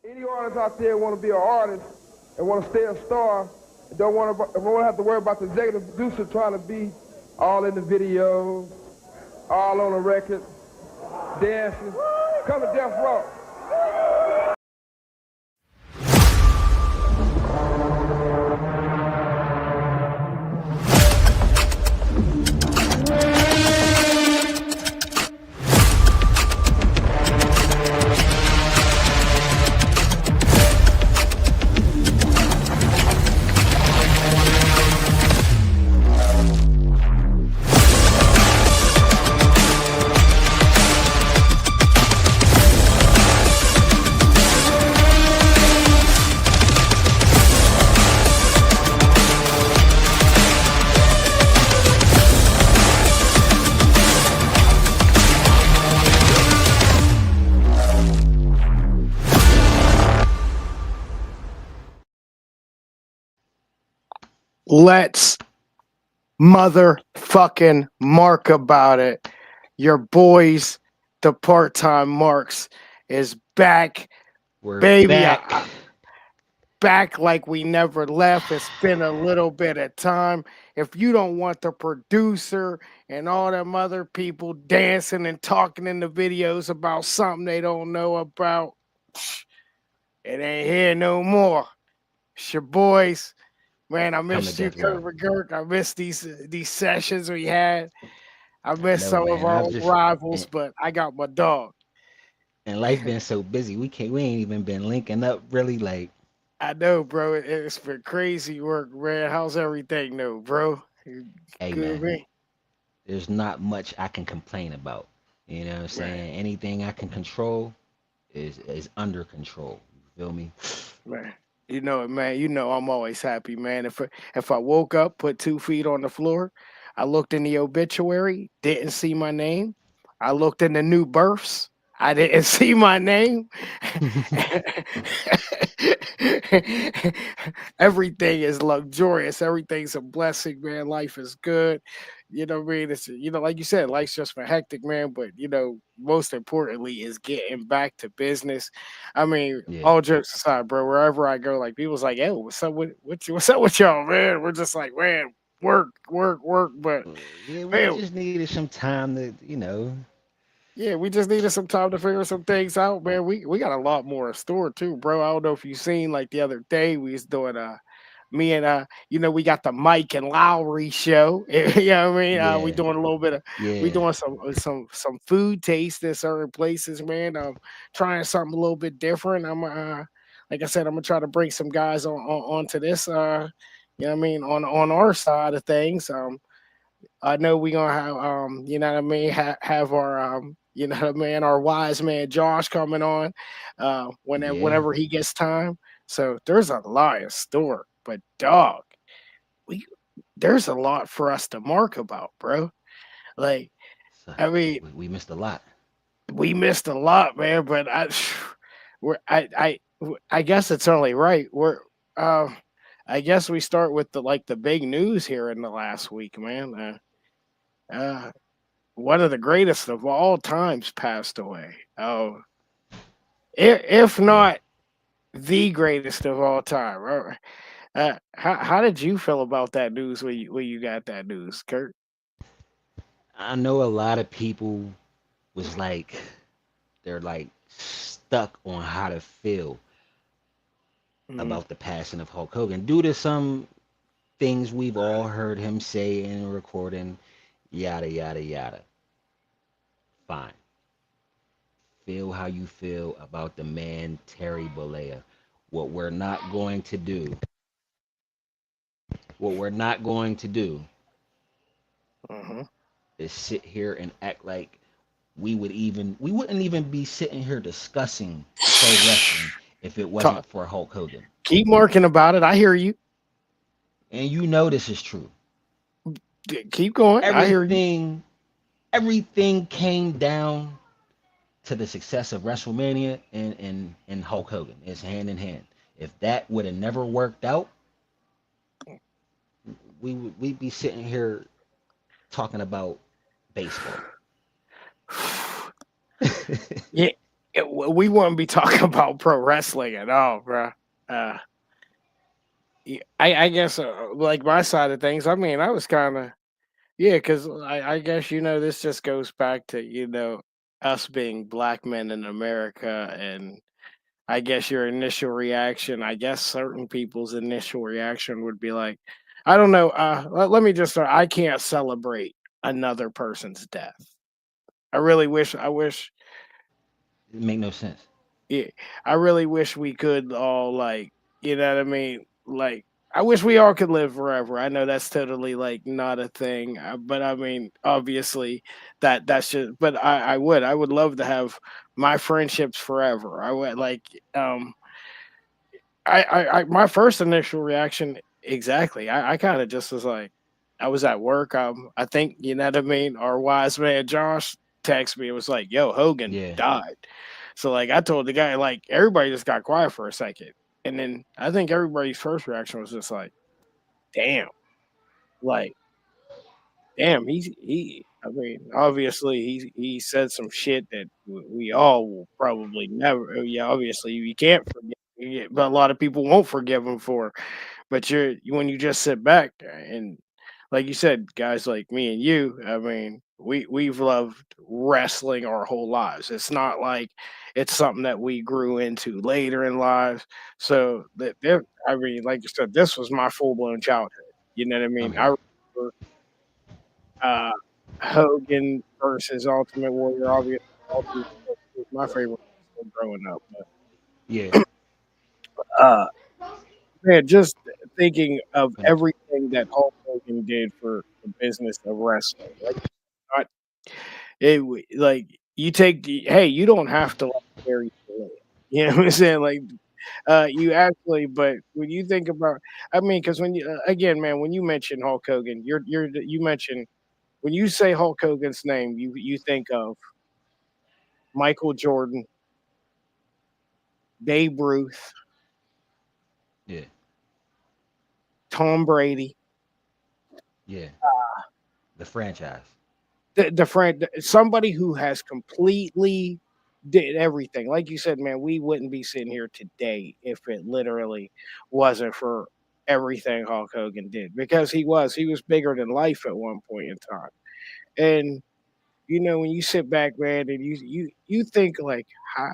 Any artist out there want to be an artist and want to stay a star, and don't want to have to worry about the executive producer trying to be all in the videos, all on the record, dancing. Come to Death Row. Let's motherfucking mark about it. Your boys, the part-time Marks, is back. We're Baby, back. back like we never left. It's been a little bit of time. If you don't want the producer and all them other people dancing and talking in the videos about something they don't know about, it ain't here no more. It's your boys. Man, I Come to missed you, death row. Kurt McGurk. I missed these sessions we had. I I missed know, some of man. our I've old just rivals, but I got my dog. and life been so busy. We ain't even been linking up really. Like, I know, bro. It's been crazy work, man. How's everything, though, bro? You hey, good, man. man? There's not much I can complain about. You know what I'm Man, saying? Anything I can control is under control. You feel me? man. You know it, man. You know I'm always happy, man. If I woke up, put 2 feet on the floor, I looked in the obituary, didn't see my name. I looked in the new births. I didn't see my name. Everything is luxurious. Everything's a blessing, man. Life is good. You know what I mean? It's like you said, life's just been hectic, man. But most importantly is getting back to business. I mean, Yeah. all jokes aside, bro, wherever I go, like people's like, "Yo, what's up with y'all, man?" We're just like, "Man, work, work, work." But Yeah, we man, just needed some time to. yeah, we just needed some time to figure some things out, man. We got a lot more in store too, bro. I don't know if you seen like the other day we was doing me and we got the Mike and Lowry show. You know what I mean? We Yeah. doing a little bit of we Yeah. doing some food taste in certain places, man. Trying something a little bit different. Like I said, I'm gonna try to bring some guys onto this you know what I mean, on our side of things. I know we gonna have you know what I mean, have our you know what I mean, our wise man Josh coming on Yeah. whenever he gets time. So there's a lot in store, but dog, we there's a lot for us to mark about, bro. Like, So I mean, we missed a lot. we missed a lot, man. But I guess it's only right. Uh, I guess we start with the big news here in the last week, man. One of the greatest of all times passed away. Oh, if Yeah. not the greatest of all time. How did you feel about that news when you got that news, Kurt? I know a lot of people was like they're like stuck on how to feel Mhm. about the passing of Hulk Hogan due to some things we've all heard him say in a recording, yada yada yada. Fine. Feel how you feel about the man Terry Bollea. What we're not going to do, what we're not going to do Mhm. is sit here and act like we wouldn't even be sitting here discussing pro wrestling if it wasn't Talk, for Hulk Hogan. keep marking about it. I hear you. And you know this is true. Keep going. I hear you. Everything everything came down to the success of WrestleMania and Hulk Hogan. It's hand in hand. If that would have never worked out, we'd be sitting here talking about baseball. Yeah. we wouldn't be talking about pro wrestling at all, bro. Uh, I guess like my side of things. I mean, I was kind of yeah, because I guess this just goes back to us being black men in America, and I guess your initial reaction. I guess certain people's initial reaction would be like, I don't know. Let me just start. I can't celebrate another person's death. I really wish. I wish It make no sense. Yeah, I really wish we could all like, you know what I mean? Like, I wish we all could live forever. I know that's totally like not a thing, but I mean, obviously, that's just. But I would love to have my friendships forever. I would like, my first initial reaction, exactly. I kind of just was like, I was at work. I think you know what I mean. Our wise man Josh texted me. It was like, "Yo, Hogan Yeah. died." So like, I told the guy, like, everybody just got quiet for a second, and then I think everybody's first reaction was just like, "Damn!" Like, damn. He. I mean, obviously, he said some shit that we all will probably never. Yeah, obviously, you can't forget, but a lot of people won't forgive him for. But when you just sit back and like you said, guys like me and you, I mean, we've loved wrestling our whole lives. It's not like it's something that we grew into later in lives. So I mean, like you said, this was my full blown childhood. You know what I Oh mean? yeah. I remember uh, Hogan versus Ultimate Warrior. Obviously, Ultimate Warrior was my favorite wrestler growing up. Yeah. Uh, Man, just thinking of When it, everything that Hulk Hogan did for the business of wrestling, like, not like, you take the hey, you don't have to like Terry Fillon. You know what I'm saying? Like, you actually but when you think about I mean, because when you again, man, when you mention Hulk Hogan, you mention when you say Hulk Hogan's name, you think of Michael Jordan, Babe Ruth, yeah. Tom Brady. Yeah. The franchise. The friend somebody who has completely did everything. Like you said, man, we wouldn't be sitting here today if it literally wasn't for everything Hulk Hogan did because he was bigger than life at one point in time. And when you sit back, man, and you think like, how,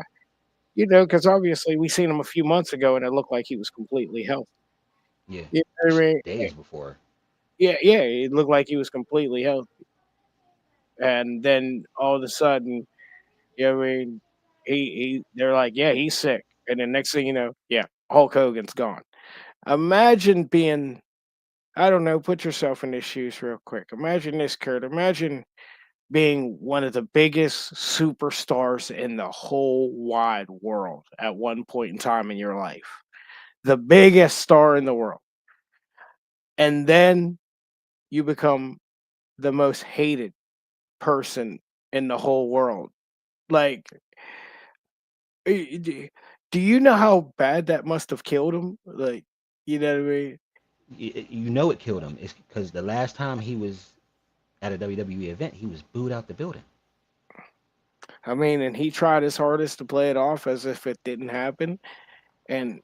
because obviously we seen him a few months ago and it looked like he was completely healthy. Yeah. You know what I mean? Days before. Yeah, yeah, it looked like he was completely healthy. And then all of a sudden, I mean, they're like, yeah, he's sick, and then next thing you know, yeah, Hulk Hogan's gone. Imagine being, I don't know, put yourself in his shoes real quick. Imagine this, Kurt. Imagine being one of the biggest superstars in the whole wide world at one point in time in your life, the biggest star in the world, and then you become the most hated person in the whole world. Like, do you know how bad that must have killed him? Like, you know what I mean? You know it killed him. It's because the last time he was at a WWE event, he was booed out the building. I mean, and he tried his hardest to play it off as if it didn't happen. And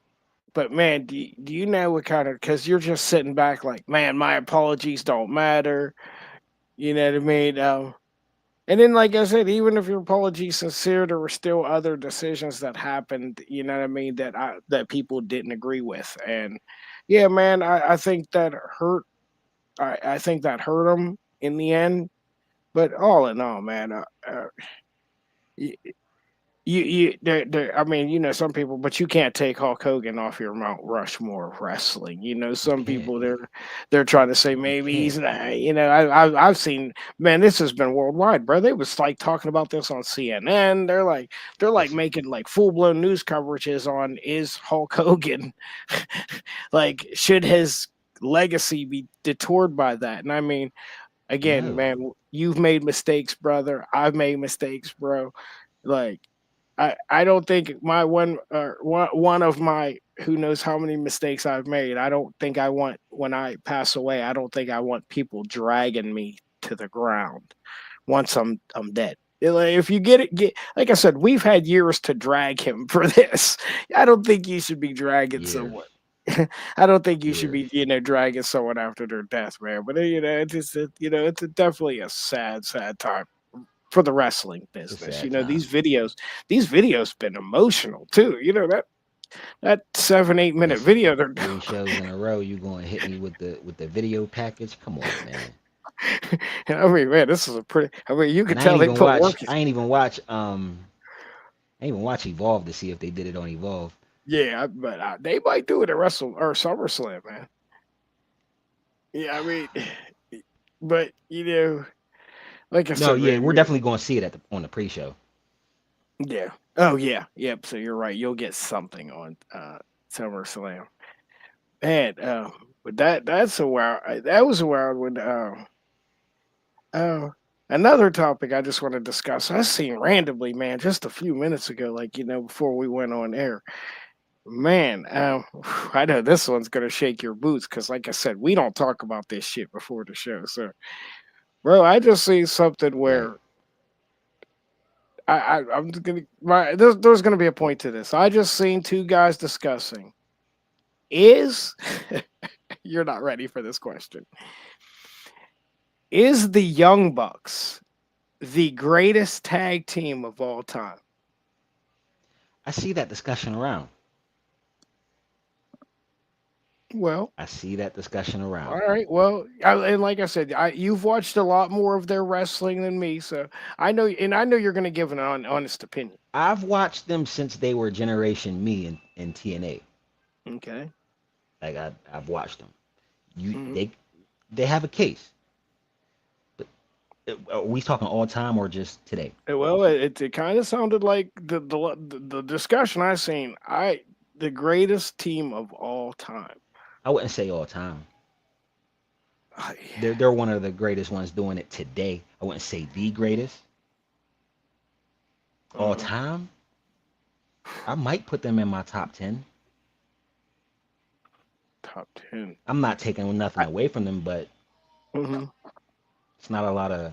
but man, do you know what kind of? Because you're just sitting back like, man, my apologies don't matter. You know what I mean? And then, like I said, even if your apology is sincere, there were still other decisions that happened. You know what I mean? That people didn't agree with. And yeah, man, I think that hurt. I think that hurt him in the end. But all in all, man, y- I mean, some people, but you can't take Hulk Hogan off your Mount Rushmore of wrestling. You Some can't. people they're trying to say You maybe can't. he's not. I've seen, man, this has been worldwide, bro. They was like talking about this on CNN. They're like Listen. making like full blown news coverages on is Hulk Hogan, like should his legacy be detoured by that? And I mean, again, No. man, you've made mistakes, brother. I've made mistakes, bro. Like, I don't think one of my who knows how many mistakes I've made. I don't think I want when I pass away. I don't think I want people dragging me to the ground once I'm dead. Like, if you get like I said, we've had years to drag him for this. I don't think you should be dragging Years, someone. I don't think you should years. be, dragging someone after their death, man. But it's just, it's definitely a sad, sad time for the wrestling It's a business. sad time. These videos been emotional too. That 7-8 minute Listen, video, they're 3 shows in a row, you gonna hit me with the video package? Come on, man. I mean, man, this is a pretty. I mean, you And could tell they put work in. I ain't even watch I ain't even watch Evolve to see if they did it on Evolve. Yeah, but they might do it at Wrestle or SummerSlam, man. Yeah, I mean, but like I No, said, yeah, man, we're definitely gonna see it on the pre-show. yeah. Oh yeah, yep. So you're right. You'll get something on SummerSlam, and but that's a wild. That was a wild one. Uh, another topic I just want to discuss. I seen randomly, man, just a few minutes ago, like before we went on air. Man, I know this one's gonna shake your boots because, like I said, we don't talk about this shit before the show. So, bro, I just seen something Right. where I'm just gonna there's gonna be a point to this. I just seen two guys discussing is you're not ready for this question. Is the Young Bucks the greatest tag team of all time? I see that discussion around. Well, I see that discussion all around. right. Well, and like I said, you've watched a lot more of their wrestling than me, so I know you're going to give an honest opinion. I've watched them since they were Generation Me in TNA. Okay. Like I've watched them. You Mhm. they have a case. But are we talking all time or just today? Well, it kind of sounded like the discussion I seen. The greatest team of all time. I wouldn't say all time. I, They're one of the greatest ones doing it today. I wouldn't say the greatest all mhm. time. I might put them in my top 10. Top 10. I'm not taking nothing I, away from them, but mhm. it's not a lot of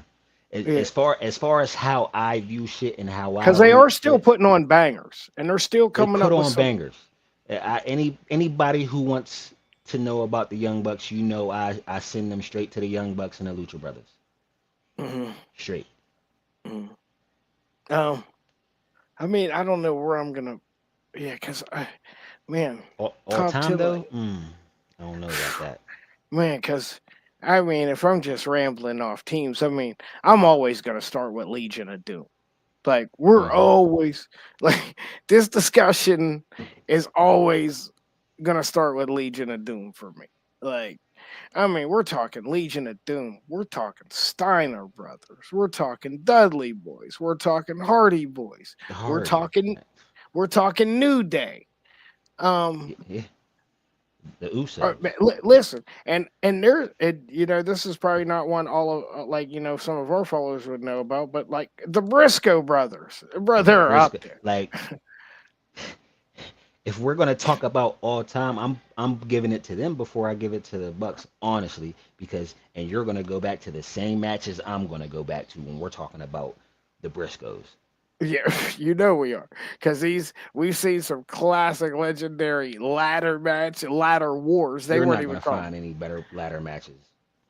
Yeah, as far as how I view shit and how I because they are rate still shit. putting on bangers, and they're still They coming put up with on some. bangers. Anybody who wants to know about the Young Bucks, I send them straight to the Young Bucks and the Lucha Brothers. Mhm, Straight. mhm. Um, I mean, I don't know where I'm gonna. Yeah, because man, All top time 10, though, like, I don't know about that. man, because I mean, if I'm just rambling off teams, I mean, I'm always gonna start with Legion of Doom. Like, we're Uh-huh. always like this discussion is always gonna start with Legion of Doom for me. Like, I mean, we're talking Legion of Doom. We're talking Steiner Brothers. We're talking Dudley Boys. We're talking Hardy Boys. The We're Hardy. talking we're talking New Day. Um, Yeah, the Usos. man, listen, and there, this is probably not one all of like some of our followers would know about, but like the Briscoe brothers, bro, The they're up Briscoe. there. Like, if we're gonna talk about all time, I'm giving it to them before I give it to the Bucks, honestly, because and you're gonna go back to the same matches I'm gonna go back to when we're talking about the Briscoes. Yeah, we are because we've seen some classic, legendary ladder wars. They You're weren't not even gonna called. find any better ladder matches.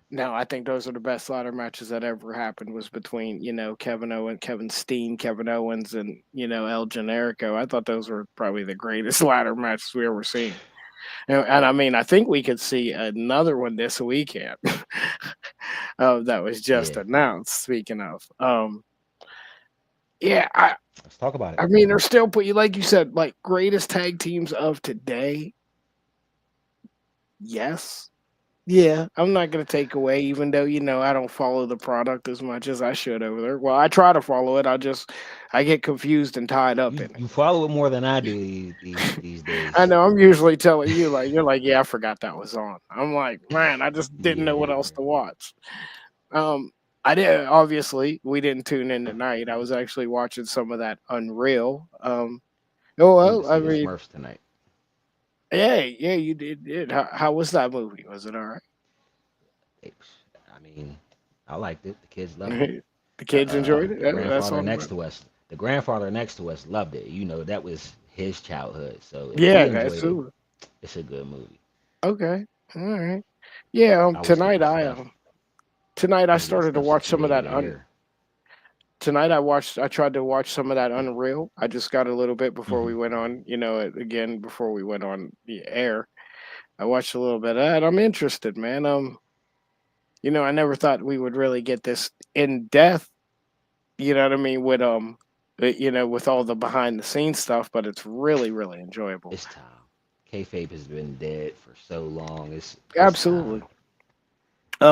No, I think those are the best ladder matches that ever happened. Was between Kevin Steen, Kevin Owens, and El Generico. I thought those were probably the greatest ladder matches we ever seen. And I mean, I think we could see another one this weekend. That was just Yeah, announced. Speaking of, yeah, let's talk about it. I mean, they're still put you like you said, like greatest tag teams of today. Yes. Yeah, I'm not gonna take away, even though I don't follow the product as much as I should over there. Well, I try to follow it. I get confused and tied up You in it. you follow it more than I do these I days. know I'm usually telling you like you're like, yeah, I forgot that was on. I'm like, man, I just didn't know what Yeah, else to watch. Um, I did obviously we didn't tune in tonight. I was actually watching some of that Unreal. Oh I went to well, I see the mean, Smurfs tonight. yeah, you did. How was that movie? Was it all It- I mean, I liked it. The kids loved it. right? The kids enjoyed it. The That's grandfather all. next to us, the grandfather next to us loved it. You know, that was his childhood. So if he Yeah, enjoyed that's it, super. it's a good movie. Okay. All right. Yeah. I was getting stuffed. Tonight I I was getting started to stuffed since watch you some of made that. it here. Tonight I tried to watch some of that Unreal. I just got a little bit before we Hmm. went on. Again before we went on the air. I watched a little bit of that. I'm interested, man. I never thought we would really get this in depth. You know what I mean? With all the behind the scenes stuff, but it's really, really enjoyable. It's time. Kayfabe has been dead for so long. It's time. Absolutely.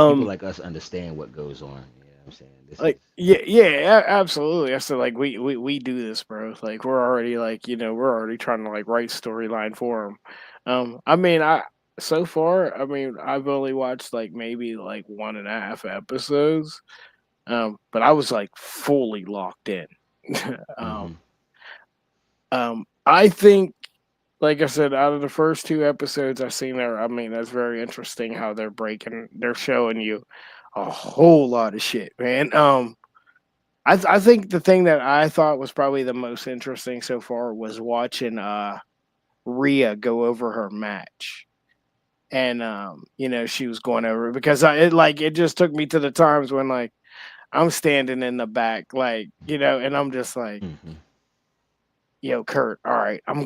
People Um, like us understand what goes on. You know what I'm saying? This is like yeah, absolutely. I said like we do this, bro. Like we're already we're already trying to like write storyline for them. I mean, I so far, I mean, I've only watched like maybe like 1.5 episodes. But I was like fully locked in. um, hmm I think, like I said, out of the first two episodes I've seen there, I mean, that's very interesting how they're showing you a whole lot of shit, man. I think the thing that I thought was probably the most interesting so far was watching Rhea go over her match. And she was going over because it just took me to the times when like I'm standing in the back, like, and I'm just like, hmm yo, Kurt, all right, I'm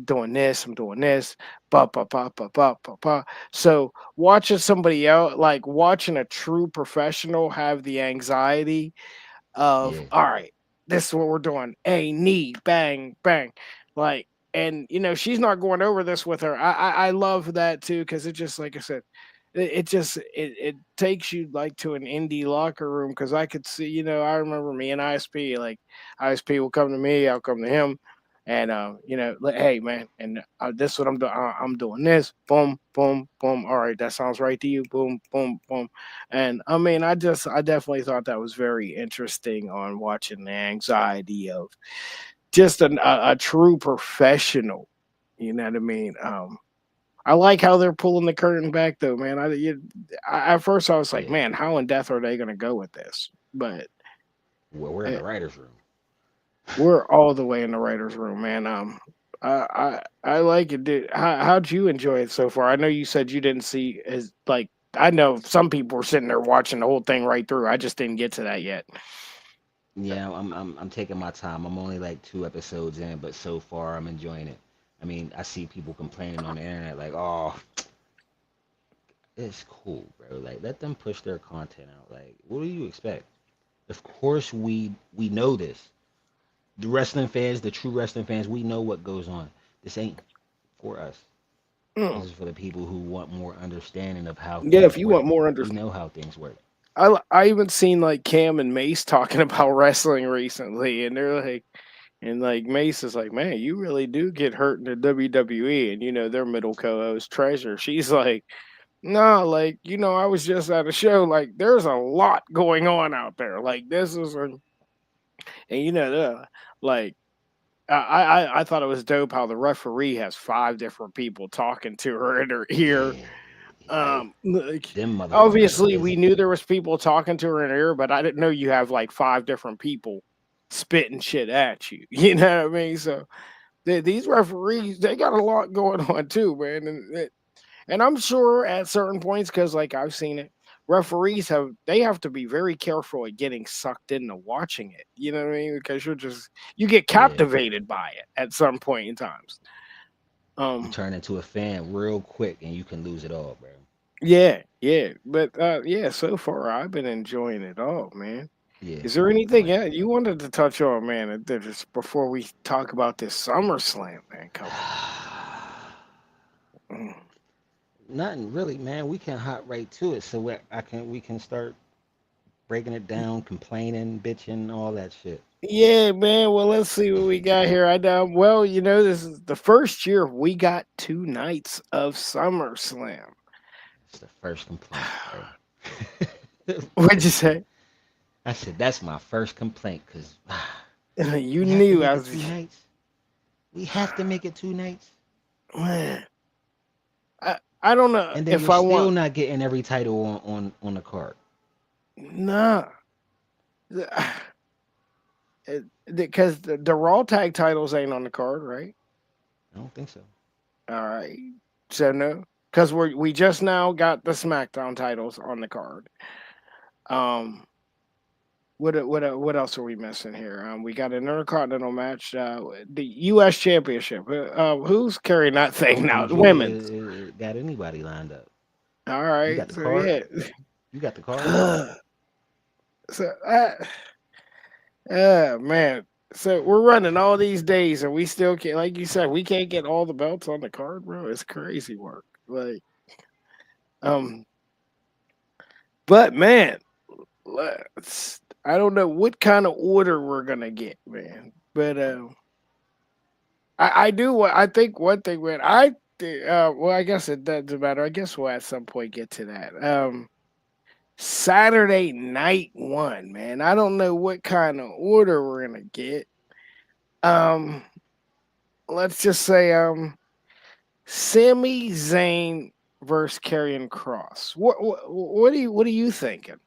doing this, I'm doing this, ba ba ba ba ba ba ba. So watching somebody else, like watching a true professional have the anxiety of, Yeah. all right, this is what we're doing. A knee, bang, bang. Like, and she's not going over this with her. I love that too, because it just like I said, it takes you like to an indie locker room because I could see, I remember me and ISP, like ISP will come to me, I'll come to him. And like, hey man, and this is what I'm doing. I'm doing this. Boom, boom, boom. All right, that sounds right to you. Boom, boom, boom. And I mean, I definitely thought that was very interesting on watching the anxiety of just a true professional. You know what I mean? I like how they're pulling the curtain back, though, man. At first I was like, Yeah. man, how in depth are they going to go with this? But Well, we're in uh, the writers' room. we're all the way in the writers' room, man. I like it, dude. How'd you enjoy it so far? I know you said you didn't see as like. I know some people were sitting there watching the whole thing right through. I just didn't get to that yet. Yeah, I'm taking my time. I'm only like 2 episodes in, but so far I'm enjoying it. I mean, I see people complaining on the internet like, "Oh, it's cool, bro. Like, let them push their content out. Like, what do you expect?" Of course, we know this. The wrestling fans, the true wrestling fans, we know what goes on. This ain't for us. This Mm. is for the people who want more understanding of how Yeah, if things you work. want more We know how things work. I even seen like Cam and Mace talking about wrestling recently, and they're like, and like Mace is like, man, you really do get hurt in the WWE, and their middle co-host Treasure, she's like, no, like I was just at a show, like there's a lot going on out there, like this is a, and like I thought it was dope how the referee has five different people talking to her in her ear. Yeah, like Like, them motherfuckers are obviously, we busy. knew there was people talking to her in her ear, but I didn't know you have like five different people spitting shit at you. You know what I mean? So these referees, they got a lot going on too, man. And I'm sure at certain points, because like I've seen it, referees have to be very careful at getting sucked into watching it. You know what I mean? Because you get Yeah, captivated by it at some point in times. you Um, turn into a fan real quick and you can lose it all, bro. yeah, yeah, but yeah, so far I've been enjoying it all, man. Yeah, Is there I anything like it. you wanted to touch on, man, just before we talk about this SummerSlam, man? Mm. Nothing really, man. We can hop right to it, so we can start breaking it down, complaining, bitching, all that shit. Yeah, man. Well, let's see what we got here. I know. Well, this is the first year we got 2 nights of SummerSlam. It's the first complaint, bro. What'd you say? I said that's my first complaint because You we have to knew I make it was. 2 nights. We have to make it 2 nights, Man, I don't know and then if we're I still want. not getting every title on the card. Nah, Because the Raw tag titles ain't on the card, right? I don't think so. All right. So no, because we just now got the SmackDown titles on the card. Um, what else are we missing here? We got an Intercontinental match, the U.S. Championship. Who's carrying that I thing don't now? think The Drew women's. got anybody lined up. All You right. got the So card. yeah. You got the card. so man. So we're running all these days, and we still can't. Like you said, we can't get all the belts on the card, bro. It's crazy work. Like, um, but man, I don't know what kind of order we're gonna get, man. But I do. I think one thing, man. Well, I guess it doesn't matter. I guess we'll at some point get to that. Saturday night one, man. I don't know what kind of order we're gonna get. Um, let's just say Sami Zayn versus Karrion Cross. What are you thinking?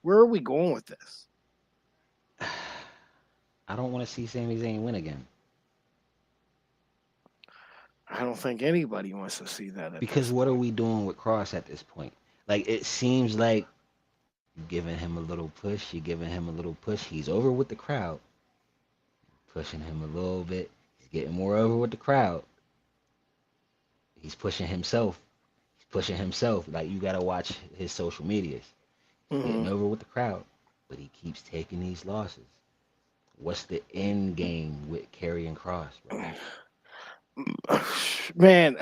Where are we going with this? I don't want to see Sami Zayn win again I don't think anybody wants to see that at because this what are point. we doing with Cross at this point? Like it seems like you're giving him a little push. You're giving him a little push. He's over with the crowd, pushing him a little bit. He's getting more over with the crowd. He's pushing himself. He's pushing himself. Like you gotta watch his social medias. He's getting Hmm. over with the crowd, but he keeps taking these losses. What's the end game with Karrion Cross, bro? Man,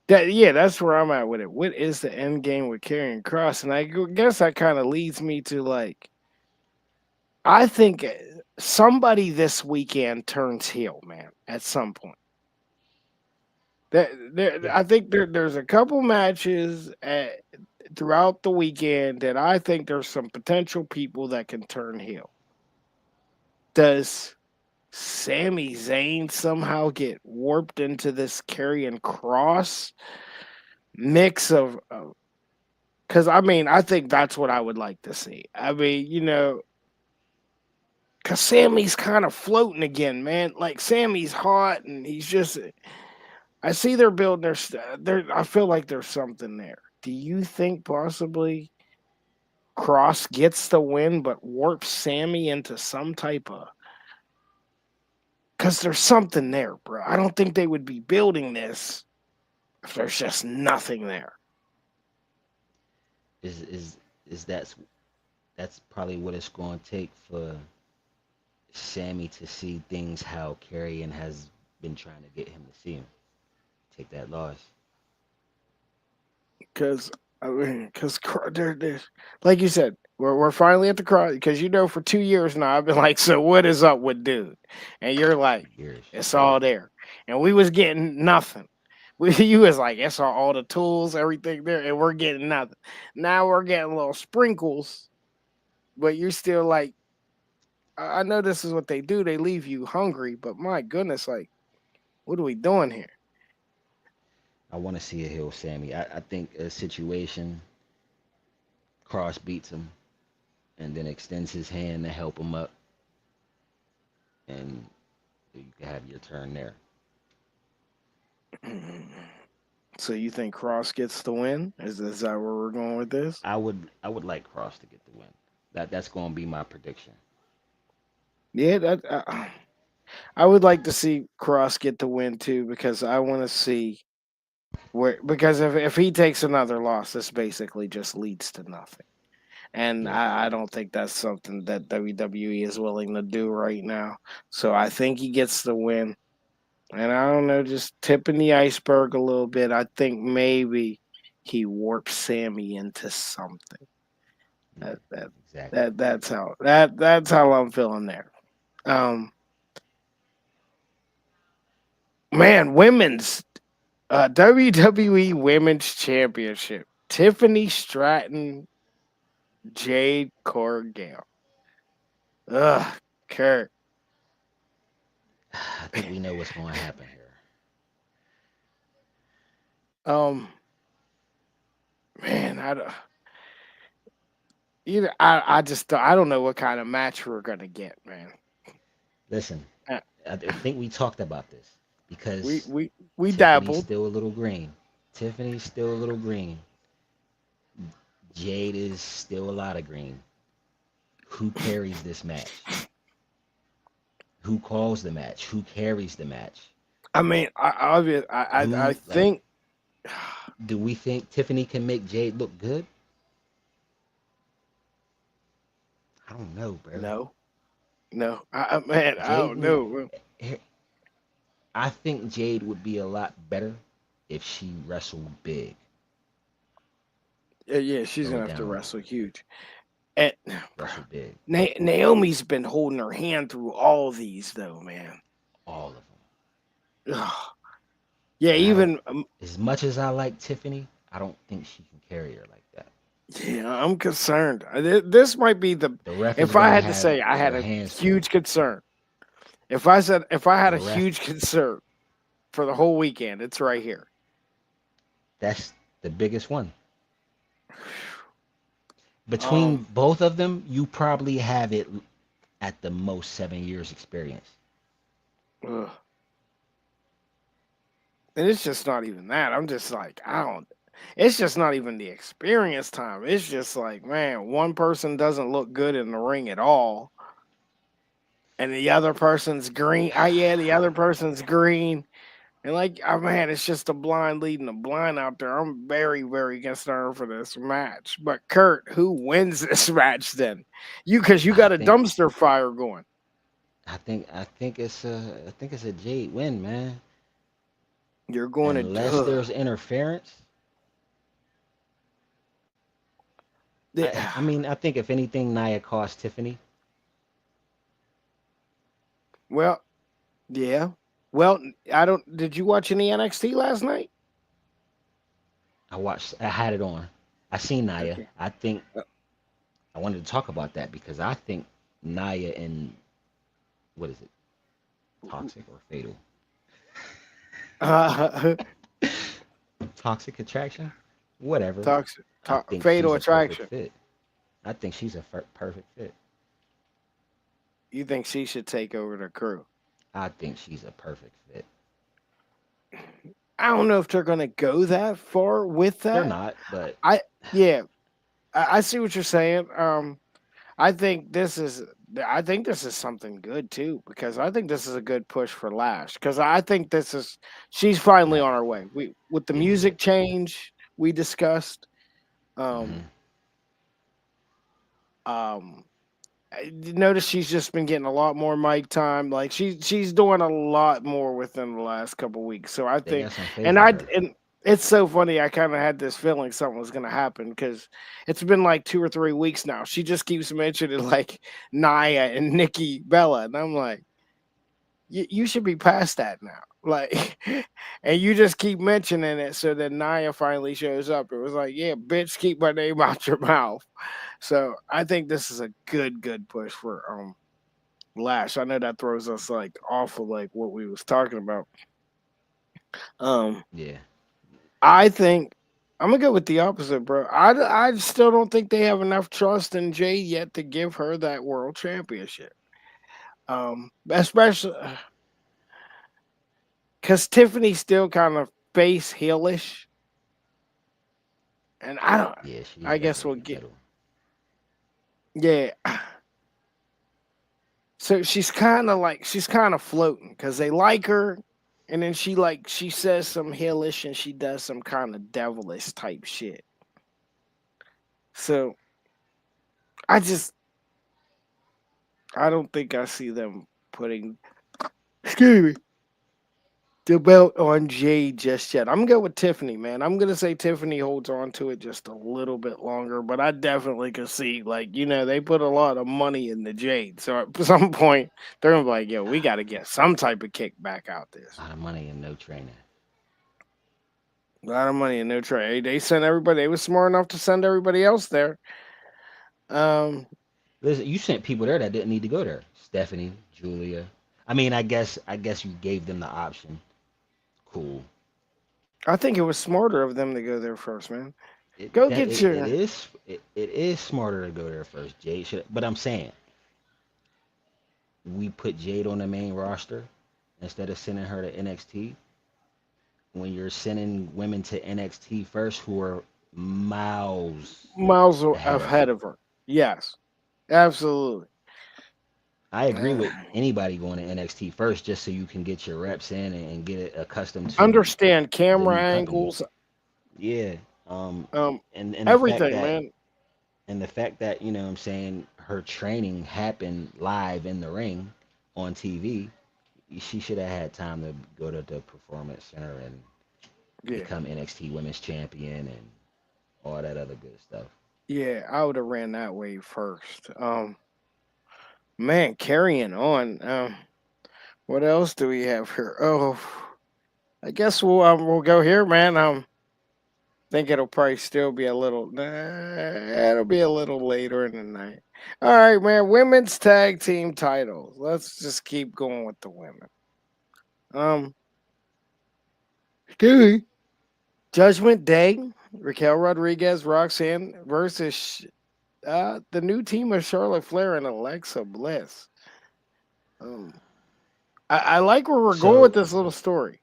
that's where I'm at with it. What is the end game with Karrion Cross? And guess that kind of leads me to like, I think somebody this weekend turns heel, man. At some point, Yeah. I think there's a couple matches throughout the weekend that I think there's some potential people that can turn heel. Does Sami Zayn somehow get warped into this Karrion Cross mix of because I mean, I think that's what I would like to see. I mean, because Sammy's kind of floating again, man. Like Sammy's hot, and he's just. I see they're building their. There, I feel like there's something there. Do you think possibly Cross gets the win, but warps Sammy into some type of? Because there's something there, bro. I don't think they would be building this if there's just nothing there. Is that's probably what it's going to take for Sammy to see things how Karrion has been trying to get him to see him. Take that loss. Because I mean, because there's like you said, we're finally at the cross. Because for 2 years now, I've been like, so what is up with dude? And you're like, 2 years. it's all there, and we was getting nothing. You was like, it's all the tools, everything there, and we're getting nothing. Now we're getting little sprinkles, but you're still like, I know this is what they do. They leave you hungry, but my goodness, like, what are we doing here? I want to see a heel Sammy. I think a situation Cross beats him and then extends his hand to help him up, and you can have your turn there. So you think Cross gets the win? Is that where we're going with this? I would like Cross to get the win. That's going to be my prediction. Yeah, I would like to see Cross get the win too because I want to see where because if he takes another loss, this basically just leads to nothing, and Yeah. I don't think that's something that WWE is willing to do right now. So I think he gets the win, and I don't know, just tipping the iceberg a little bit. I think maybe he warps Sammy into something. Yeah. That that Exactly. that's how I'm feeling there. Um, man, women's WWE Women's Championship. Tiffany Stratton, Jade Cargill. Ugh, Kurt. I think we know what's going to happen here. Um, man, I don't. I don't know what kind of match we're gonna get, man. Listen, Uh, I think we talked about this We because we we Tiffany's dabbled. still a little green. Tiffany's still a little green. Jade is still a lot of green. Who carries this match? Who calls the match? Who carries the match? I mean, I Who like? think Do we think Tiffany can make Jade look good? I don't know, bro. no, no. Man, I Jade don't would. know. I think Jade would be a lot better if she wrestled big. Yeah, she's Throw gonna it have to down, wrestle huge. And wrestle big. Naomi's been holding her hand through all these, though, man. All of them. Ugh. Yeah, And I don't, even as much as I like Tiffany, I don't think she can carry her like that. yeah, I'm concerned. This might be the. The ref is If I gonna had to have say, I had their a hands full. huge concern. If I had The a ref, huge concern for the whole weekend, it's right here. that's the biggest one. Between Um, both of them, you probably have it at the most 7 years experience. ugh. And it's just not even that. I'm just like, I don't. It's just not even the experience time. It's just like, man, one person doesn't look good in the ring at all, and the other person's green. Yeah, the other person's green. And like, oh man, it's just a blind leading a blind out there. I'm very, very concerned for this match. But Kurt, who wins this match then? Because you I got a think dumpster fire going. I think it's a Jade win, man. You're going to. Unless there's interference. I mean, I think if anything, Nia cost Tiffany. Well, yeah. Well, I don't. Did you watch any NXT last night? I had it on. I seen Nia. Okay. I think I wanted to talk about that because I think Nia and what is it? Toxic or fatal? Uh, Toxic attraction? Whatever. toxic, I think fatal she's a perfect attraction. fit. I think she's a perfect fit. You think she should take over the crew? I think she's a perfect fit. I don't know if they're gonna go that far with They're that. not, but I yeah, I see what you're saying. I think this is I think this is something good too because I think this is a good push for Lash because I think this is she's finally I, on her way. We with the yeah. music change we discussed. Um, Hmm. um, I notice she's just been getting a lot more mic time. Like she's doing a lot more within the last couple weeks. So I They think, got some faith and in I her. and it's so funny. I kind of had this feeling something was gonna happen because it's been like 2 or 3 weeks now. She just keeps mentioning like Naya and Nikki Bella, and I'm like, you should be past that now. Like, and you just keep mentioning it. So then Naya finally shows up. It was like, yeah, bitch, keep my name out your mouth. So I think this is a good push for Lash. I know that throws us like off of like what we was talking about. Um, Yeah, I think I'm gonna go with the opposite, bro. I still don't think they have enough trust in Jade yet to give her that world championship. Especially because Tiffany's still kind of face heelish, and I don't. yeah, she's I guess definitely we'll in the get middle. yeah. So she's kind of floating because they like her, and then she says some heelish and she does some kind of devilish type shit. So I just I don't think I see them putting excuse me the belt on Jade just yet. I'm gonna go with Tiffany, man. I'm gonna say Tiffany holds on to it just a little bit longer, but I definitely could see like they put a lot of money in the Jade, so at some point they're gonna be like, yo, we got to get some type of kickback out this. A lot of money and no training. A lot of money and no trade. They sent everybody. They was smart enough to send everybody else there. Um, Listen, you sent people there that didn't need to go there. Stephanie, Julia. I mean, I guess you gave them the option. Cool. I think it was smarter of them to go there first, man. Go get It your is it is smarter to go there first. Jade should, but I'm saying we put Jade on the main roster instead of sending her to NXT. When you're sending women to NXT first, who are miles miles ahead of ahead you. of her. Yes, absolutely. I agree Uh, with anybody going to NXT first, just so you can get your reps in and get accustomed to understand the camera new company. angles, Yeah. Um, um, and everything, man. the fact that, you know what I'm saying, her training happened live in the ring on TV, she should have had time to go to the performance center and Yeah, become NXT women's champion and all that other good stuff. yeah. I would have ran that way first. Man, carrying on. What else do we have here? Oh, I guess we'll go here, man. Think it'll probably still be a little. Nah, it'll be a little later in the night. All right, man. Women's tag team titles. Let's just keep going with the women. Um, Dewey, Judgment Day, Raquel Rodriguez, Roxanne versus the new team of Charlotte Flair and Alexa Bliss. Um, I like where we're going with So this little story.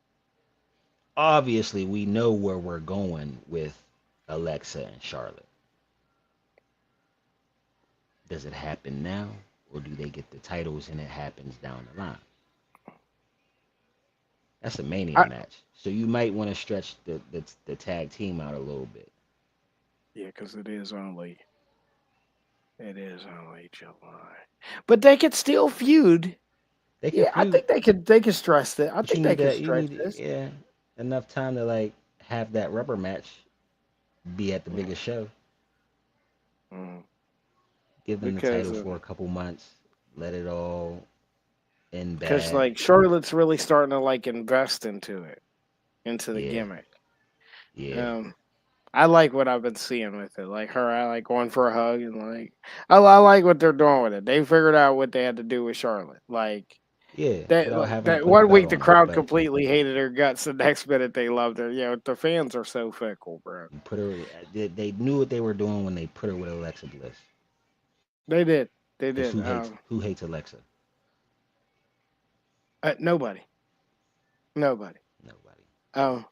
obviously we know where we're going with Alexa and Charlotte. Does it happen now, or do they get the titles and it happens down the line? That's a mania I, match, so you might want to stretch the tag team out a little bit. yeah, because it is only July, but they could still feud. They can Yeah, I feud, think they could stress it. I but think they could you stretch need this. yeah enough time to like have that rubber match be at the Mm, biggest show. mm. Give them the Because title for a couple months. Let it all end because bad. like Charlotte's really starting to like invest into it, into the Yeah, gimmick. yeah, Um, I like what I've been seeing with it. Like her, I like going for a hug and like I like what they're doing with it. They figured out what they had to do with Charlotte. yeah. That Without like having to that put a one belt week the on her, crowd but completely hated her guts. The next minute they loved her. The fans are so fickle, bro. you put her. They knew what they were doing when they put her with Alexa Bliss. They did. They Because did. who hates Alexa? Nobody. Nobody. Nobody. Um,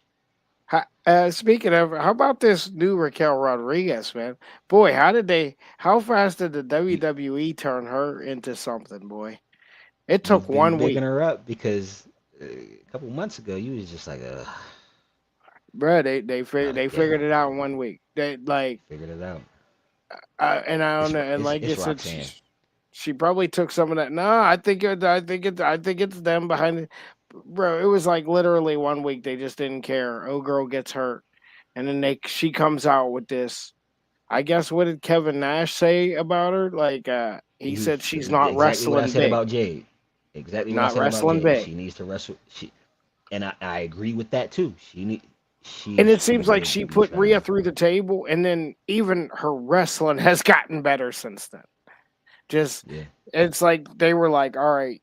Speaking of, how about this new Raquel Rodriguez, man? Boy, how fast did the You WWE turn her into something, boy? It took you've been 1 week. bigging her up because a couple months ago you was just like, Bro, not they figured again. it out in 1 week. They like, Figured it out. and I don't know, and like I It's said, Roxanne. she probably took some of that. No, I think it's them behind it, bro. It was like literally 1 week. They just didn't care. Oh, girl gets hurt, and then she comes out with this. I guess what did Kevin Nash say about her? Like, he said she's not Exactly what I wrestling said big, about Jade. Exactly what I not said about wrestling Jade. big. She needs to wrestle. And I agree with that too. And She it should seems be like a she much put better Rhea wrestler. through the table, and then even her wrestling has gotten better since then. Just Yeah, it's like they were like, all right,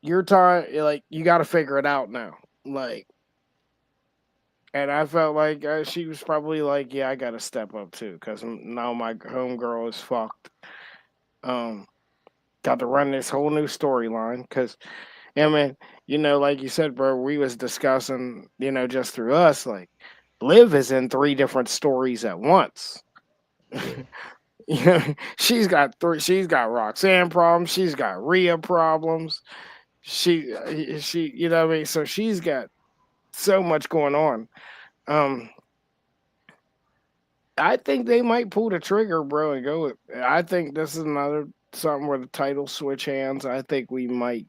your time, like you got to figure it out now. Like, and I felt like she was probably like, yeah, I got to step up too, because now my homegirl is fucked. Um, got to run this whole new storyline because, yeah, man, like you said, bro, we was discussing, just through us, like, Liv is in three different stories at once. yeah, She's got three. She's got Roxanne problems. She's got Rhea problems. She, what I mean. So she's got so much going on. Um, I think they might pull the trigger, bro, and go. I think this is another something where the title switch hands. I think we might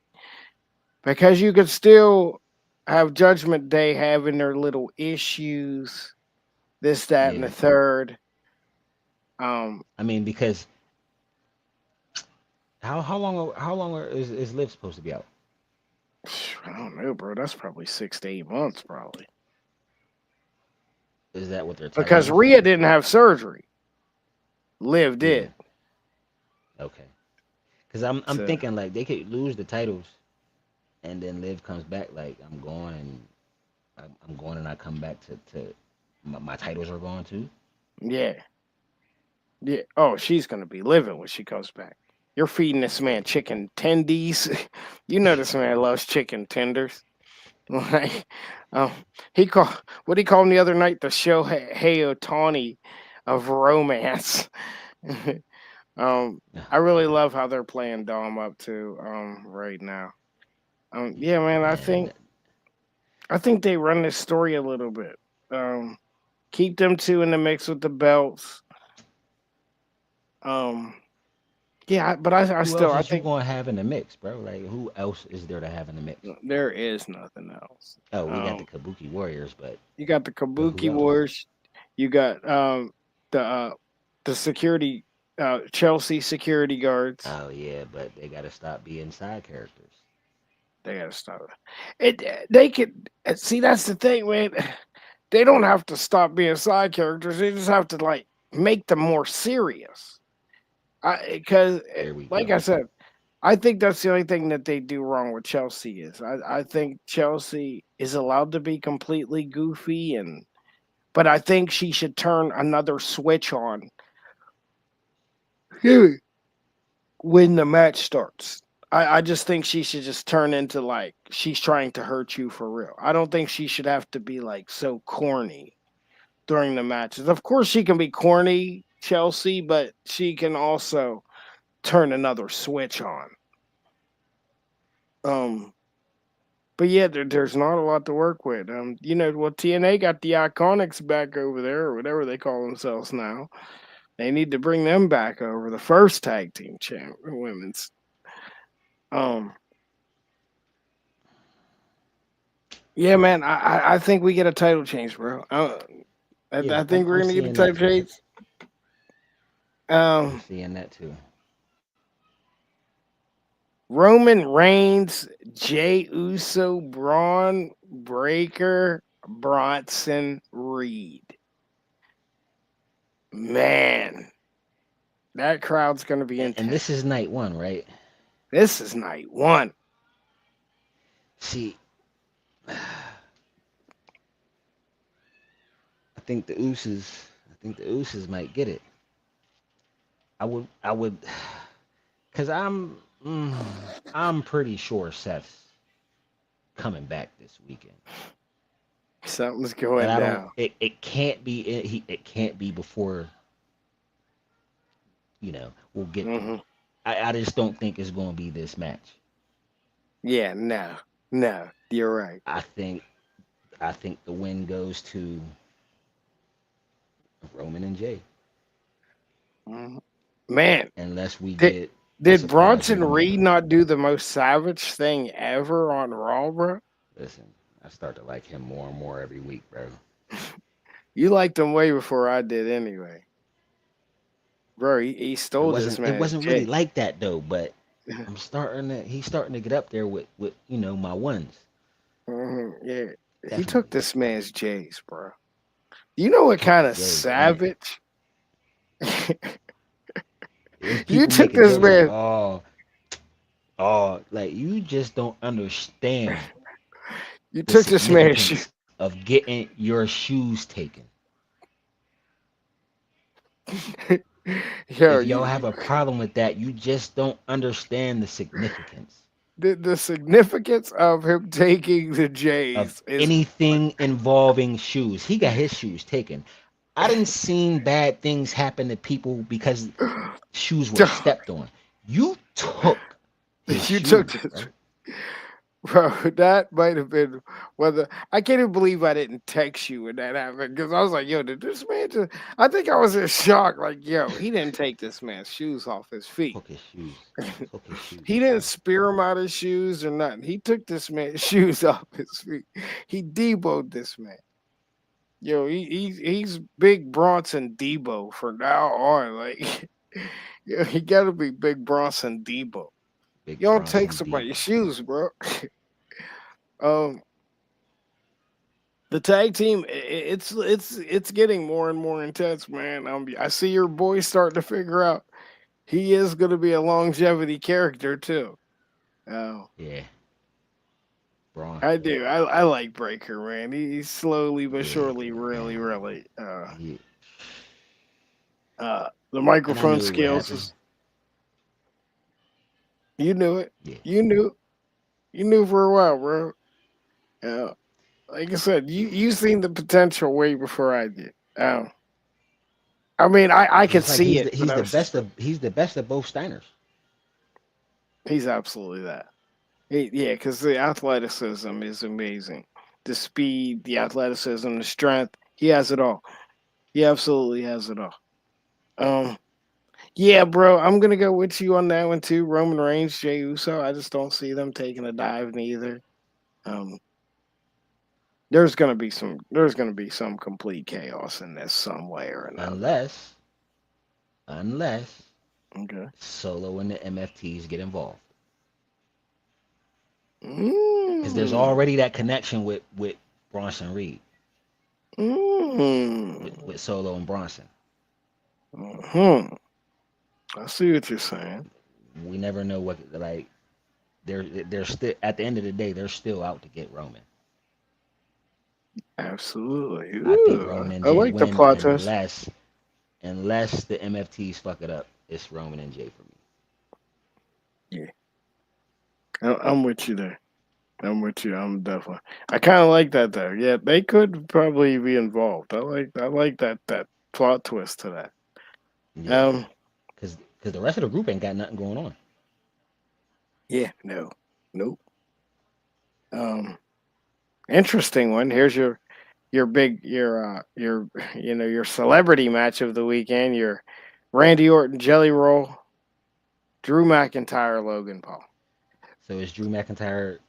because you could still have Judgment Day having their little issues, this, that, and the yeah. third. Um, I mean, because how long is Liv supposed to be out? I don't know, bro. That's probably 6 to 8 months, probably. Is that what they're telling Because us? Rhea didn't have surgery. Liv Yeah. did. Okay. Because I'm So thinking like they could lose the titles and then Liv comes back like I'm going and I come back to my titles are gone too. Yeah, yeah. Oh, she's gonna be living when she comes back. You're feeding this man chicken tendies. You know this man loves chicken tenders. Like, um, he called what he called him the other night the show Hey Otani of romance. um, I really love how they're playing Dom up to right now. Yeah, man, Man, I think they run this story a little bit. Um, keep them two in the mix with the belts. Um, yeah, but I who still else I is you think gonna have in the mix, bro? Like, who else is there to have in the mix? there is nothing else. Oh, we got the Kabuki Warriors, You got the but who Kabuki else? Wars. You got the security Chelsea security guards. Oh yeah, but they gotta stop being side characters. They gotta stop it. They could see that's the thing, man. They don't have to stop being side characters. They just have to like make them more serious. Because There we like go. I said, I think that's the only thing that they do wrong with Chelsea is I think Chelsea is allowed to be completely goofy but I think she should turn another switch on when the match starts. I just think she should just turn into like she's trying to hurt you for real. I don't think she should have to be like so corny during the matches. Of course, she can be corny, Chelsea, but she can also turn another switch on. Um, but yeah, there's not a lot to work with. Well, TNA got the Iconics back over there, or whatever they call themselves now. They need to bring them back over, the first tag team champ, women's. Um, yeah, man, I think we get a title change, bro. Yeah, I think we're I'm gonna get a seeing title that too. change. I'm Um, seeing that too. Roman Reigns, Jay Uso, Braun Breaker, Bronson Reed. Man, that crowd's gonna be And intense. this is night one, right? This is night one. See, I think the Usos, I think the Usos might get it. I would, cause I'm pretty sure Seth's coming back this weekend. Something's But going I don't. down. It can't be. It can't be before. We'll get there. Hmm. I just don't think it's going to be this match. Yeah, no, you're right. I think I think the win goes to Roman and Jay, Mhm. Man, unless we did get a did surprise Bronson rematch. Reed not do the most savage thing ever on Raw, bro? Listen, I start to like him more and more every week, bro. You liked him way before I did, anyway, bro. He It stole this wasn't it man's wasn't really Jay. like that though, but he's starting to get up there with my ones. Yeah, he took Definitely. this man's Jays, bro. You know what Took kind his of J's, and savage? there's You people took making this jokes like, man. oh, like you just don't understand You the took this man's shoe. significance of getting your shoes taken. Yo, If y'all have a problem with that, you just don't understand the significance the significance of him taking the of Jays is anything involving shoes. He got his shoes taken. I didn't seen bad things happen to people because shoes were stepped on. You took his you took shoes, this. bro. Bro, that might have been whether I can't even believe I didn't text you when that happened because I was like, yo, did this man just I think I was in shock. Like, yo, he didn't take this man's shoes off his feet. Took his shoes. Took his shoes, He didn't bro. spear him out his shoes or nothing. He took this man's shoes off his feet. He deboed this man. Yo, he's big Bronson Debo from now on. Like, yo, he gotta be big Bronson Debo. Big You don't take Bronson somebody's Debo. shoes, bro. um, the tag team, it's getting more and more intense, man. I see your boy starting to figure out he is gonna be a longevity character too. Oh, Yeah, Braun. I do. I like Breaker, man. He's slowly but Yeah, surely, really, man. really. He, The And I microphone knew it would skills happen. is you knew it. Yeah. You knew you knew for a while, bro. Uh, like I said, you seen the potential way before I did. I mean, I could Just like see it, but he's I the was just best like, of both Steiners. he's absolutely that. Yeah, because the athleticism is amazing. The speed, the athleticism, the strength. He has it all. He absolutely has it all. Um, yeah, bro, I'm gonna go with you on that one too. Roman Reigns, Jey Uso. I just don't see them taking a dive neither. Um, there's gonna be some complete chaos in this some way or another. Unless unless Okay. Solo and the MFTs get involved. Because there's Mm, already that connection with Bronson Reed, mm, with Solo and Bronson. hmm. I see what you're saying. We never know what, like, they're still, at the end of the day, they're still out to get Roman. Absolutely. I think Ooh, Roman and I Jay like the win plot twist. unless the MFTs fuck it up. It's Roman and Jay for me. Yeah, I'm with you there. I'm with you. I'm definitely. I kind of like that though. Yeah, they could probably be involved. I like that plot twist to that. Yeah, Um. because the rest of the group ain't got nothing going on. Yeah. No. Nope. Um. Interesting one. Here's your your celebrity match of the weekend. Your Randy Orton, Jelly Roll, Drew McIntyre, Logan Paul. So is Drew McIntyre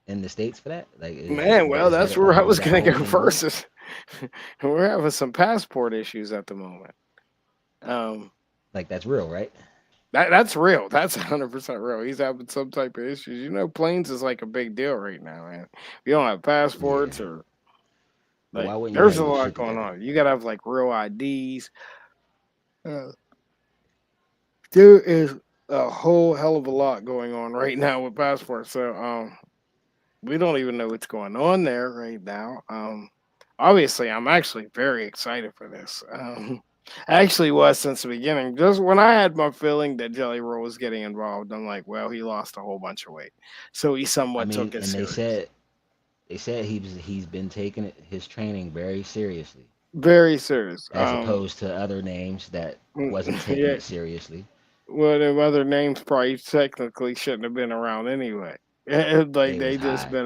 in the states for that? Like, Man, well, is that's that where I how is was that gonna whole go thing going? first. We're having some passport issues at the moment. Um, Like, that's real, right? that's real. That's 100% real. He's having some type of issues. You know, planes is like a big deal right now, man. If you don't have Yeah. passports or But like, why wouldn't you there's have a your lot shit going together? on. You gotta have like real IDs. Uh, there is a whole hell of a lot going on right now with passports. So, we don't even know what's going on there right now. Obviously, I'm actually very excited for this. I actually was since the beginning. Just when I had my feeling that Jelly Roll was getting involved, I'm like, well, he lost a whole bunch of weight, so he I somewhat mean, took it and serious. they said he's been taking his training very seriously, Very serious. as opposed to other names that wasn't taking Yeah. it seriously. Well, them other names probably technically shouldn't have been around anyway. Like They was they just high. been,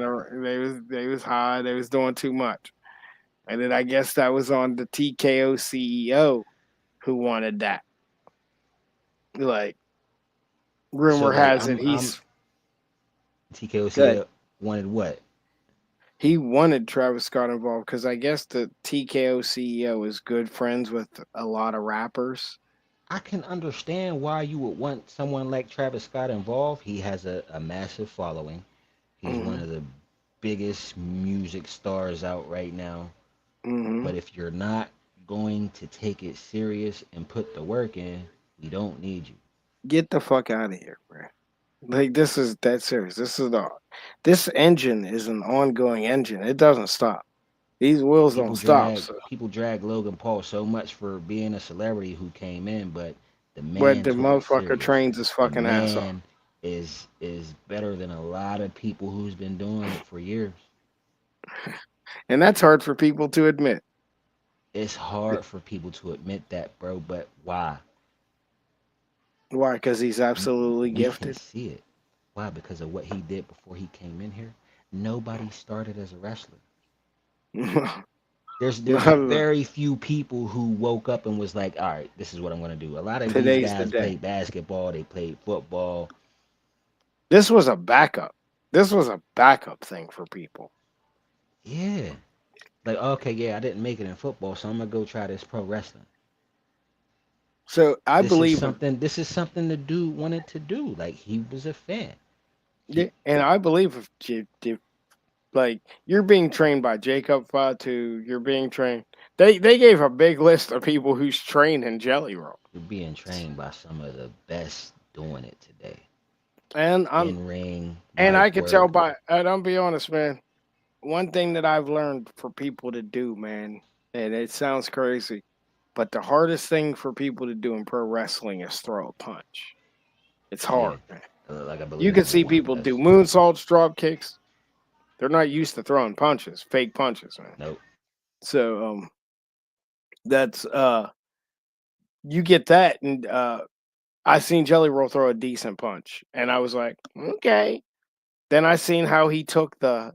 they was high. They was doing too much. And then I guess that was on the TKO CEO who wanted that. Like So rumor like has it I'm he's good. TKOC wanted what? He wanted Travis Scott involved because I guess the TKO CEO is good friends with a lot of rappers. I can understand why you would want someone like Travis Scott involved. He has a massive following. He's one Hmm. of the biggest music stars out right now. Hmm. But if you're not going to take it serious and put the work in, we don't need you. Get the fuck out of here, bro. Like this is that serious. This engine is an ongoing engine. It doesn't stop. These wheels don't stop. So, People drag Logan Paul so much for being a celebrity who came in, but the but man the took it motherfucker serious. trains his The fucking ass off. man is better than a lot of people who's been doing it for years. And that's hard for people to admit. It's hard for people to admit that, bro, but why? Why? Because he's absolutely We can gifted. see it. Why? Because of what he did before he came in here. Nobody started as a wrestler. Not There's at all. very few people who woke up and was like, all right, this is what I'm gonna do. A lot of these Today's the guys day. played basketball, they played football. This was a backup. This was a backup thing for people. Yeah. Like, okay, yeah, I didn't make it in football, so I'm gonna go try this pro wrestling. So I believe, This is something the dude wanted to do. Like, he was a fan. yeah, He and I believe if like you're being trained by Jacob Fatu, you're being trained. They gave a big list of people who's trained in Jelly Roll, you're being trained by some of the best doing it today. and In ring, I mic could tell work. by. And I'll be honest, man. One thing that I've learned for people to do, man, and it sounds crazy. But the hardest thing for people to do in pro wrestling is throw a punch. It's Yeah, hard, man. like I You believe can this is see one of the people do best. moonsaults, drop kicks. They're not used to throwing punches, fake punches, man. Nope. So that's you get that, and I seen Jelly Roll throw a decent punch, and I was like, okay. Then I seen how he took the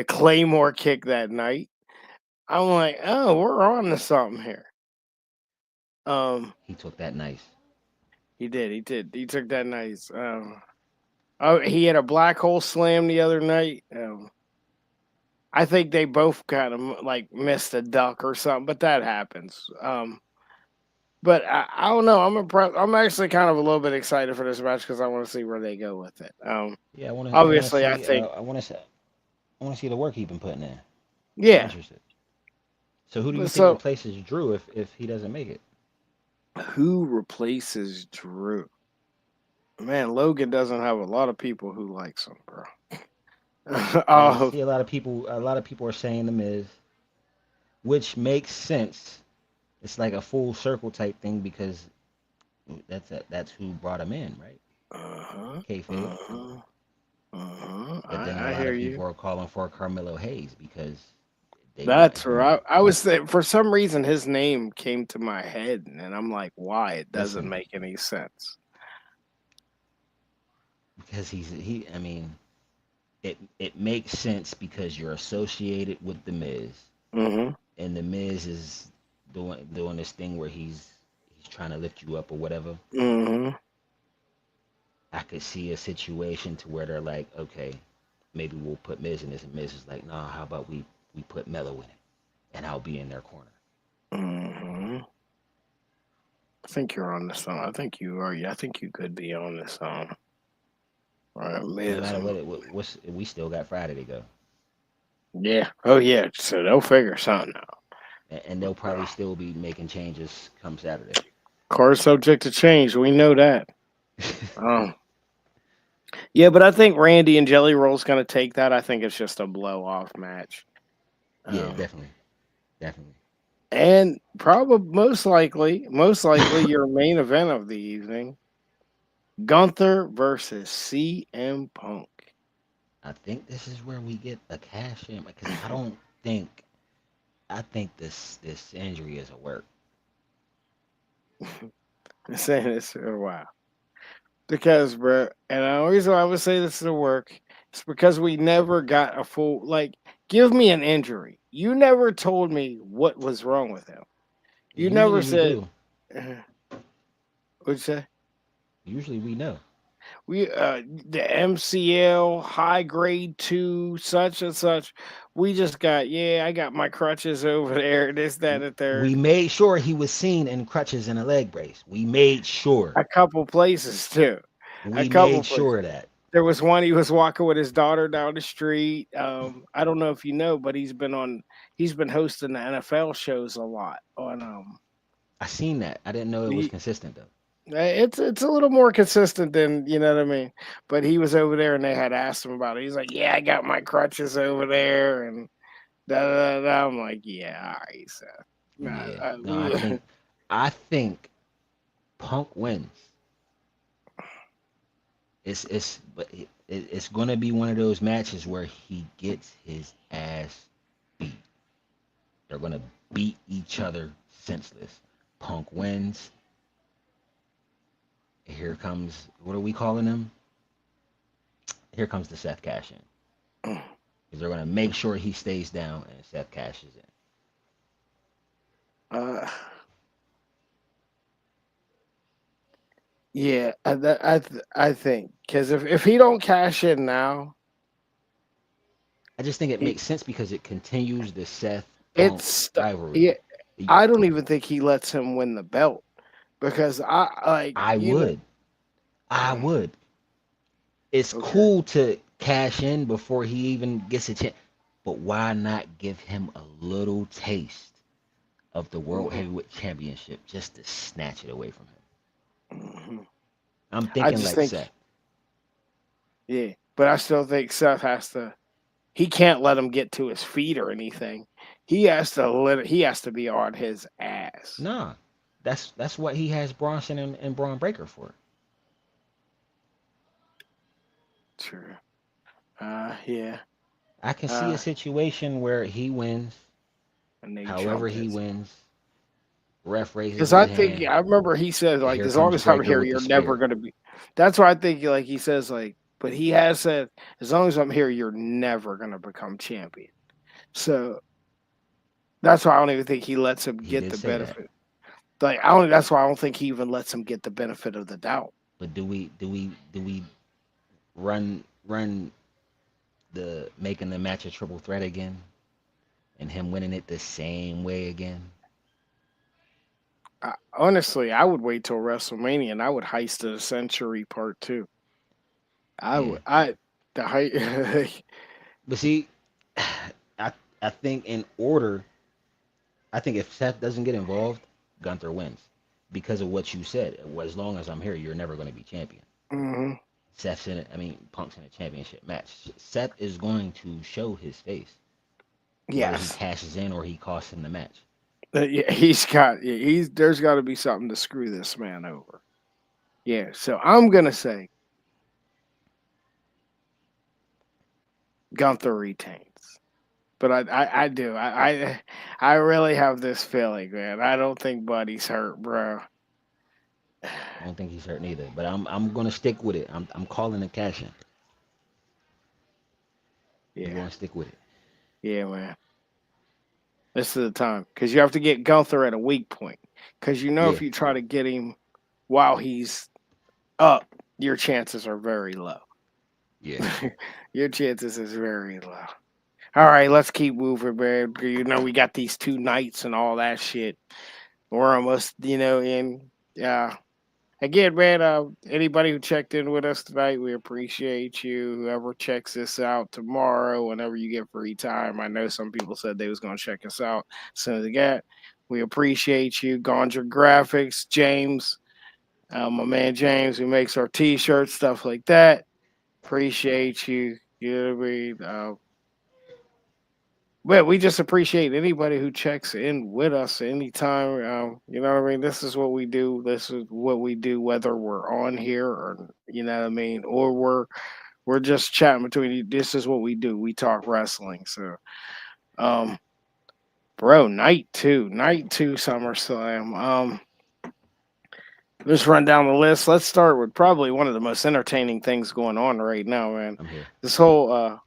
Claymore kick that night. I'm like, oh, we're on to something here. He took that nice. He did, he took that nice. Oh, he had a black hole slam the other night. I think they both kind of like missed a duck or something, but that happens. But I don't know. I'm impressed. I'm actually kind of a little bit excited for this match because I want to see where they go with it. Yeah, I want to Obviously, I see, think I want to see the work he's been putting in. I'm yeah. interested. So who do you think So replaces Drew if he doesn't make it? who replaces Drew? Man, Logan doesn't have a lot of people who likes him, bro. I Oh, see a lot of people. A lot of people are saying the Miz, which makes sense. It's like a full circle type thing because that's who brought him in, right? uh-huh, Kayfabe. uh-huh, uh-huh. But then a I lot hear of you. people are calling for Carmelo Hayes because they want That's right. him. I was for some reason his name came to my head, and I'm like, why? It doesn't Listen, make any sense. because he. I mean, it makes sense because you're associated with the Miz, Mm-hmm. and the Miz is doing this thing where he's trying to lift you up or whatever. Mm-hmm. I could see a situation to where they're like, okay, maybe we'll put Miz in this, and Miz is like, nah, how about we put Mello in it, and I'll be in their corner. Mm-hmm. I think you're on this one. I think you are. Yeah, I think you could be on this one. Right, No matter amazing. what's we still got Friday to go, Yeah. Oh yeah. So they'll figure something out. and they'll probably still be making changes come Saturday. Card subject to change. We know that. Um. Yeah, but I think Randy and Jelly Roll's gonna take that. I think it's just a blow off match. Yeah, Um. definitely, definitely. And probably most likely your main event of the evening, Gunther versus CM Punk. I think this is where we get a cash in because I don't think I think this injury is a work. I'm saying this for a while. Because, bro, and the reason I would say this is a work is because we never got a full, like, give me an injury. You never told me what was wrong with him. You never Usually we said, do. what'd you say? Usually we know. We the MCL high grade 2 such and such. We just got I got my crutches over there, this, that, and the We third. made sure he was seen in crutches and a leg brace. We made sure. A couple places too. A We couple made places. sure of that. There was one he was walking with his daughter down the street. I don't know if you know, but he's been hosting the NFL shows a lot on I seen that. I didn't know it was he, consistent though. it's a little more consistent than you know what I mean. But he was over there and they had asked him about it. He's like, yeah, I got my crutches over there and da da da. Da. I'm like, yeah, all right, so Yeah. No, I nah, think I think Punk wins. It's gonna be one of those matches where he gets his ass beat. They're gonna beat each other senseless. Punk wins. Here comes what are we calling him? Here comes the Seth cash in. Because they're gonna make sure he stays down and Seth cashes in. uh, yeah, I think because if he don't cash in now, I just think it he makes sense because it continues the Seth Punk it's rivalry. yeah. I don't even think he lets him win the belt because I like I you know. would. I would. It's Okay. cool to cash in before he even gets a chance. But why not give him a little taste of the World Mhm, Heavyweight Championship just to snatch it away from him? mhm. I'm I thinking just like think Seth. yeah, but I still think Seth has to. he can't let him get to his feet or anything. He has to be on his ass. Nah, that's what he has Bronson and Braun Breaker for. True. Yeah. I can see a Uh, situation where he wins, and they however jumped he his. wins, ref raises Because his I think hand, I remember he says and like, here as long comes as I'm Breaker here, with the you're never spear. gonna be. That's why I think like he says like, but he has said as long as I'm here, you're never gonna become champion. So that's why I don't even think he lets him He get did the say that. benefit. Like I don't. That's why I don't think he even lets him get the benefit of the doubt. But do we run the making the match a triple threat again and him winning it the same way again? Honestly, I would wait till WrestleMania and I would heist the Century Part Two. I Yeah. would. I the height. But see, I think in order, I think if Seth doesn't get involved, Gunther wins because of what you said. Well, as long as I'm here, you're never going to be champion. hmm Seth's in it. I mean, Punk's in a championship match. Seth is going to show his face, whether he Yes. cashes in or he costs him the match. Yeah, he's got. Yeah, he's. There's got to be something to screw this man over. Yeah. So I'm gonna say Gunther retains. But I do. I really have this feeling, man. I don't think Buddy's hurt, bro. I don't think he's hurt neither, but I'm gonna stick with it. I'm calling the cash in. I'm Yeah. going to stick with it. Yeah, man. This is the time because you have to get Gunther at a weak point. Because you know Yeah, if you try to get him while he's up, your chances are very low. yeah. Your chances is very low. All right, let's keep moving, man. You know we got these two nights and all that shit. We're almost, in. Yeah. Again, man, anybody who checked in with us tonight, we appreciate you. Whoever checks this out tomorrow, whenever you get free time. I know some people said they was going to check us out as soon as they get. We appreciate you. Gandra Graphics, James, my man James, who makes our t-shirts, stuff like that. Appreciate you. You know what I mean? Well, we just appreciate anybody who checks in with us anytime. You know what I mean? This is what we do. This is what we do, whether we're on here or you know what I mean, or we're just chatting between you. This is what we do. We talk wrestling. So, um, bro, night two, SummerSlam. Let's run down the list. Let's start with probably one of the most entertaining things going on right now, man. I'm here. This whole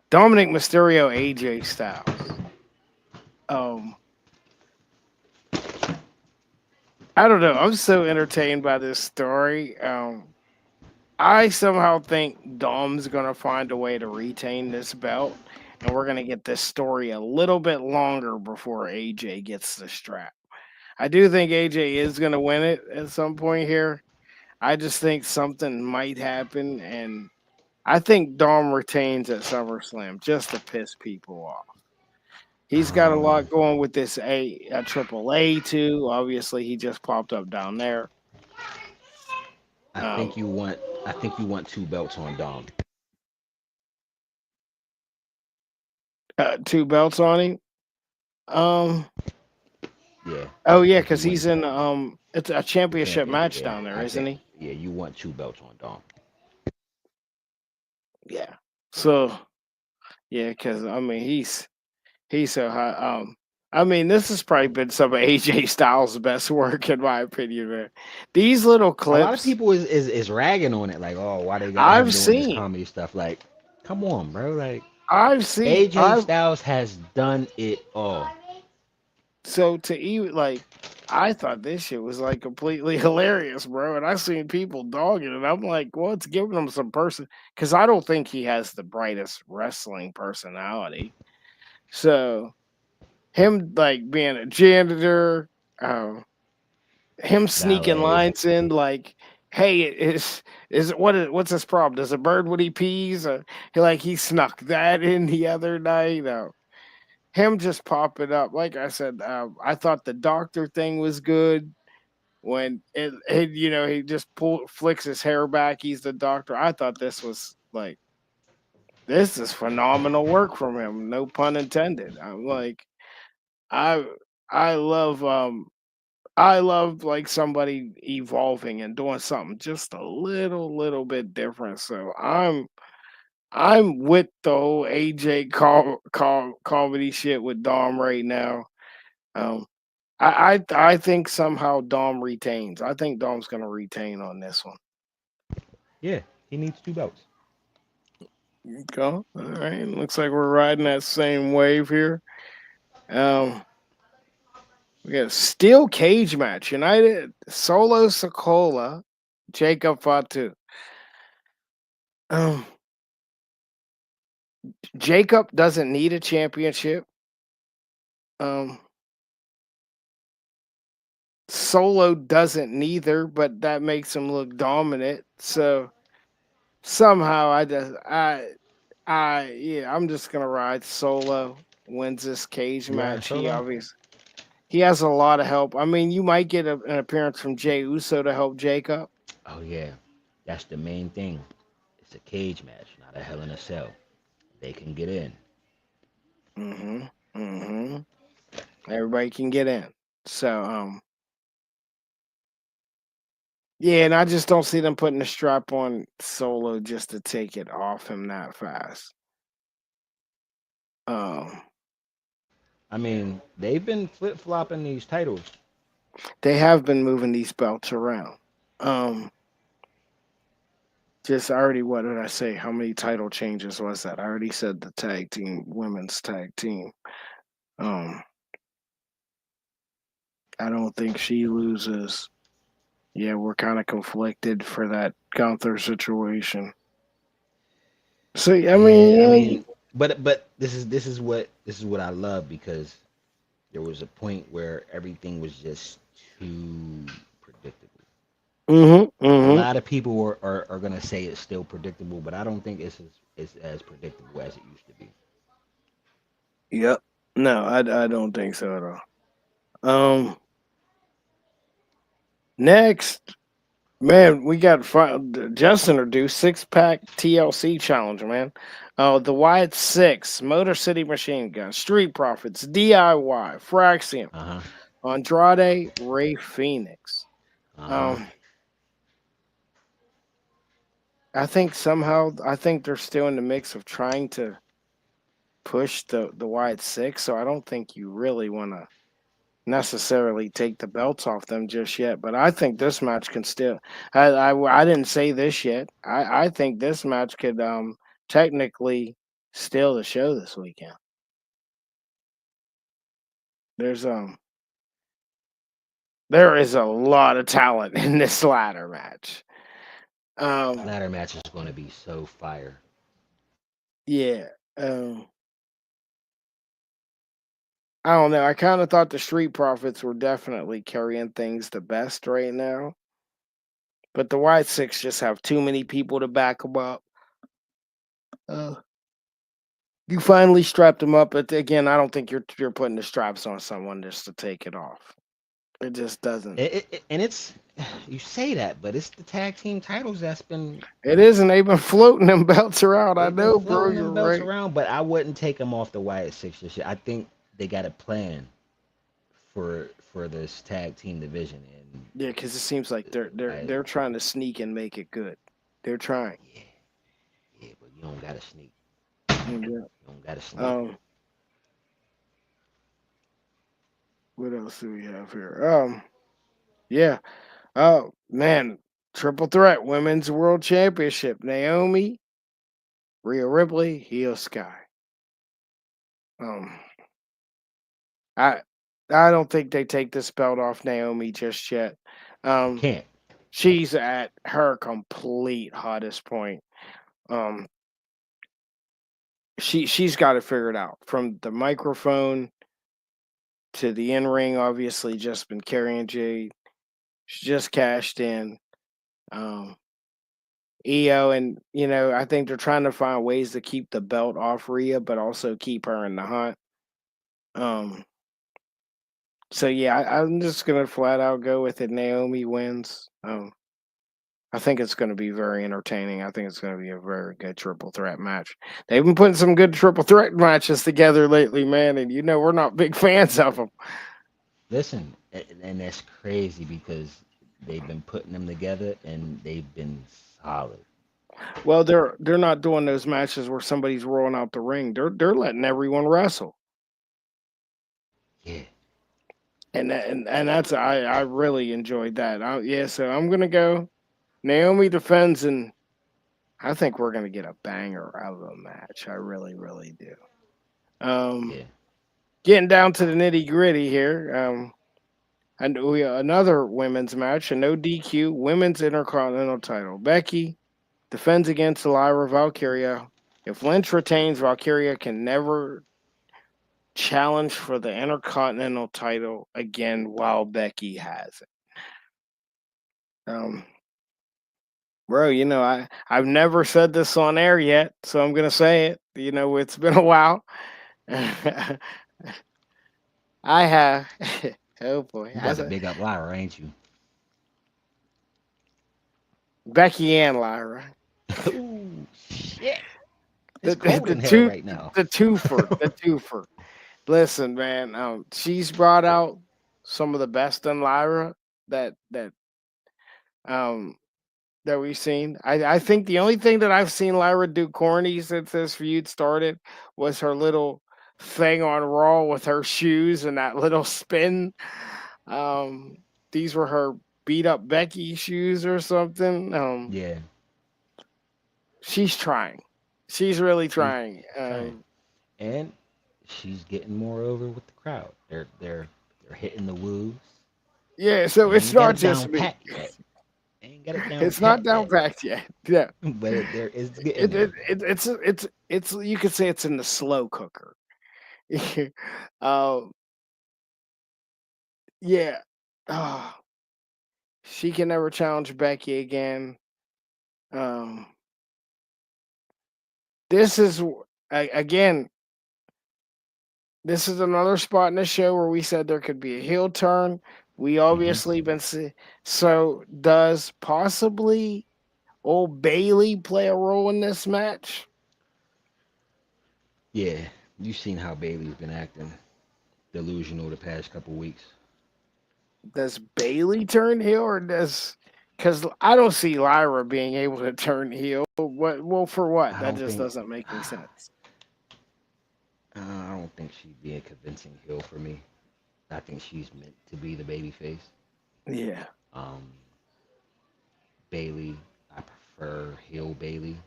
Dominic Mysterio AJ Styles. Um, I don't know. I'm so entertained by this story. I somehow think Dom's gonna find a way to retain this belt, and we're gonna get this story a little bit longer before AJ gets the strap. I do think AJ is gonna win it at some point here. I just think something might happen, and I think Dom retains at SummerSlam just to piss people off. He's got a Um, lot going with this Triple A too. Obviously, he just popped up down there. I Um, think you want. I think you want two belts on Dom. two belts on him. Um, Yeah, oh I yeah, think you because want he's in it's a the championship champion. match Yeah, down there, I isn't think. he? Yeah, you want two belts on Dom. Yeah. So yeah, because I mean he's so high. I mean this has probably been some of AJ Styles' best work in my opinion, man. These little A lot of clips people is ragging on it, like, oh, why they got him I've doing this seen, comedy stuff? Like, come on, bro. Like, I've seen, AJ I've Styles has done it all. so to even like. I thought this shit was like completely hilarious, bro. And I seen people dogging it. I'm like, well, it's giving him some person because I don't think he has the brightest wrestling personality. So him like being a janitor, um, him sneaking Valet. lines in like, "Hey, what's his problem? Does a bird when he pees?" He snuck that in the other night. Him just popping up. Like I said, I thought the doctor thing was good when he just flicks his hair back. He's the doctor. I thought this was like This is phenomenal work from him. No pun intended. I'm like, I I love I love like somebody evolving and doing something just a little bit different. So I'm with the whole AJ comedy shit with Dom right now. Um, I think somehow Dom retains. I think Dom's gonna retain on this one. Yeah, he needs 2 belts. Go. All right. Looks like we're riding that same wave here. Um, we got a steel cage match. United Solo Sokola, Jacob Fatu. Um, Jacob doesn't need a championship. Um, Solo doesn't neither, but that makes him look dominant. So somehow yeah, I'm just gonna ride Solo wins this cage You riding match. solo? He has a lot of help. I mean, you might get an appearance from Jay Uso to help Jacob. Oh yeah, that's the main thing. It's a cage match, not a Hell in a Cell. They can get in. Mm-hmm. Mm-hmm. Everybody can get in. So yeah, and I just don't see them putting the strap on Solo just to take it off him that fast. Um I mean, they've been flip flopping these titles. they have been moving these belts around. Um Just already, what did I say? How many title changes was that? I already said the tag team, women's tag team. Um, I don't think she loses. Yeah, we're kind of conflicted for that Gunther situation. So I Yeah, I mean, mean, but this is what I love because there was a point where everything was just too predictable. yeah. Mm-hmm. A Mm-hmm. lot of people are gonna say it's still predictable, but I don't think it's as predictable as it used to be. Yep. No, I don't think so at all. Um, Next, man, we got just introduced six pack TLC challenge, man. The Wyatt Six, Motor City Machine Gun, Street Profits, DIY, Fraxium, Uh huh. Andrade, Ray Phoenix. Uh huh. Um, I think they're still in the mix of trying to push the Wyatt Six, so I don't think you really want to necessarily take the belts off them just yet. But I think this match can still. I didn't say this yet. I think this match could technically steal the show this weekend. There's there is a lot of talent in this ladder match. Um, Ladder match is gonna be so fire. yeah. Um, I don't know. I kind of thought the Street Profits were definitely carrying things the best right now, but the White Six just have too many people to back them up. Uh, you finally strapped them up, but again, I don't think you're putting the straps on someone just to take it off. It just doesn't. And it's you say that, but it's the tag team titles that's been It isn't. They've been floating them belts around. I they've been know, bro. floating You're them belts right. around, but I wouldn't take them off the Wyatt Six just yet. I think they got a plan for this tag team division, and Yeah, because it seems like I they're trying to sneak and make it good. They're trying. yeah yeah, but you don't gotta sneak. Yeah. You don't gotta sneak. Um. What else do we have here? Yeah. Oh man, triple threat women's world championship. Naomi, Rhea Ripley, Io Sky. Um. I I don't think they take this belt off Naomi just yet. You Um, can't. she's at her complete hottest point. Um, she's got it figured out from the microphone to the in ring. Obviously, just been carrying Jade. She just cashed in. Um, EO and I think they're trying to find ways to keep the belt off Rhea, but also keep her in the hunt. Um, so yeah, I'm just gonna flat out go with it. Naomi wins. I think it's going to be very entertaining. I think it's going to be a very good triple threat match. They've been putting some good triple threat matches together lately, man, and we're not big fans of them. Listen, and that's crazy because they've been putting them together and they've been solid. Well, they're not doing those matches where somebody's rolling out the ring. They're letting everyone wrestle, Yeah. and that's I really enjoyed that. Yeah, so I'm gonna go. Naomi defends, and I think we're gonna get a banger out of the match. I really, really do. Um, Yeah. Getting down to the nitty gritty here. And we another women's match, a no DQ women's intercontinental title. Becky defends against Lyra Valkyria. If Lynch retains, Valkyria can never challenge for the intercontinental title again while Becky has it. Um, bro, I've never said this on air yet, so I'm gonna say it. It's been a while. I have. Oh boy, You about to big up Lyra, ain't you? Becky and Lyra. Ooh, shit. The It's cold the in here two right now. the twofer, the twofer. Listen, man, she's brought out some of the best in Lyra that that um that we've seen. I think the only thing that I've seen Lyra do corny since this feud started was her little thing on Raw with her shoes and that little spin. Um, these were her beat up Becky shoes or something. Yeah, She's trying. She's really she's trying. trying. And she's getting more over with the crowd. They're hitting the woos. Yeah, so They it's ain't got not it just down me. pat yet. They ain't got it down It's not pat down yet. packed yet. Yeah, But there is getting it, it, there. it it's you could say it's in the slow cooker. um, yeah. Oh, she can never challenge Becky again. Um, this is again. This is another spot in the show where we said there could be a heel turn. We Hmm. obviously been so does possibly old Bailey play a role in this match? Yeah, you've seen how Bailey's been acting delusional the past couple weeks. Does Bailey turn heel or does because I don't see Lyra being able to turn heel. What? Well, for what? I That don't just think doesn't make any sense. I don't think she'd be a convincing heel for me. I think she's meant to be the baby face. Yeah, Um, Bailey, I prefer heel Bailey.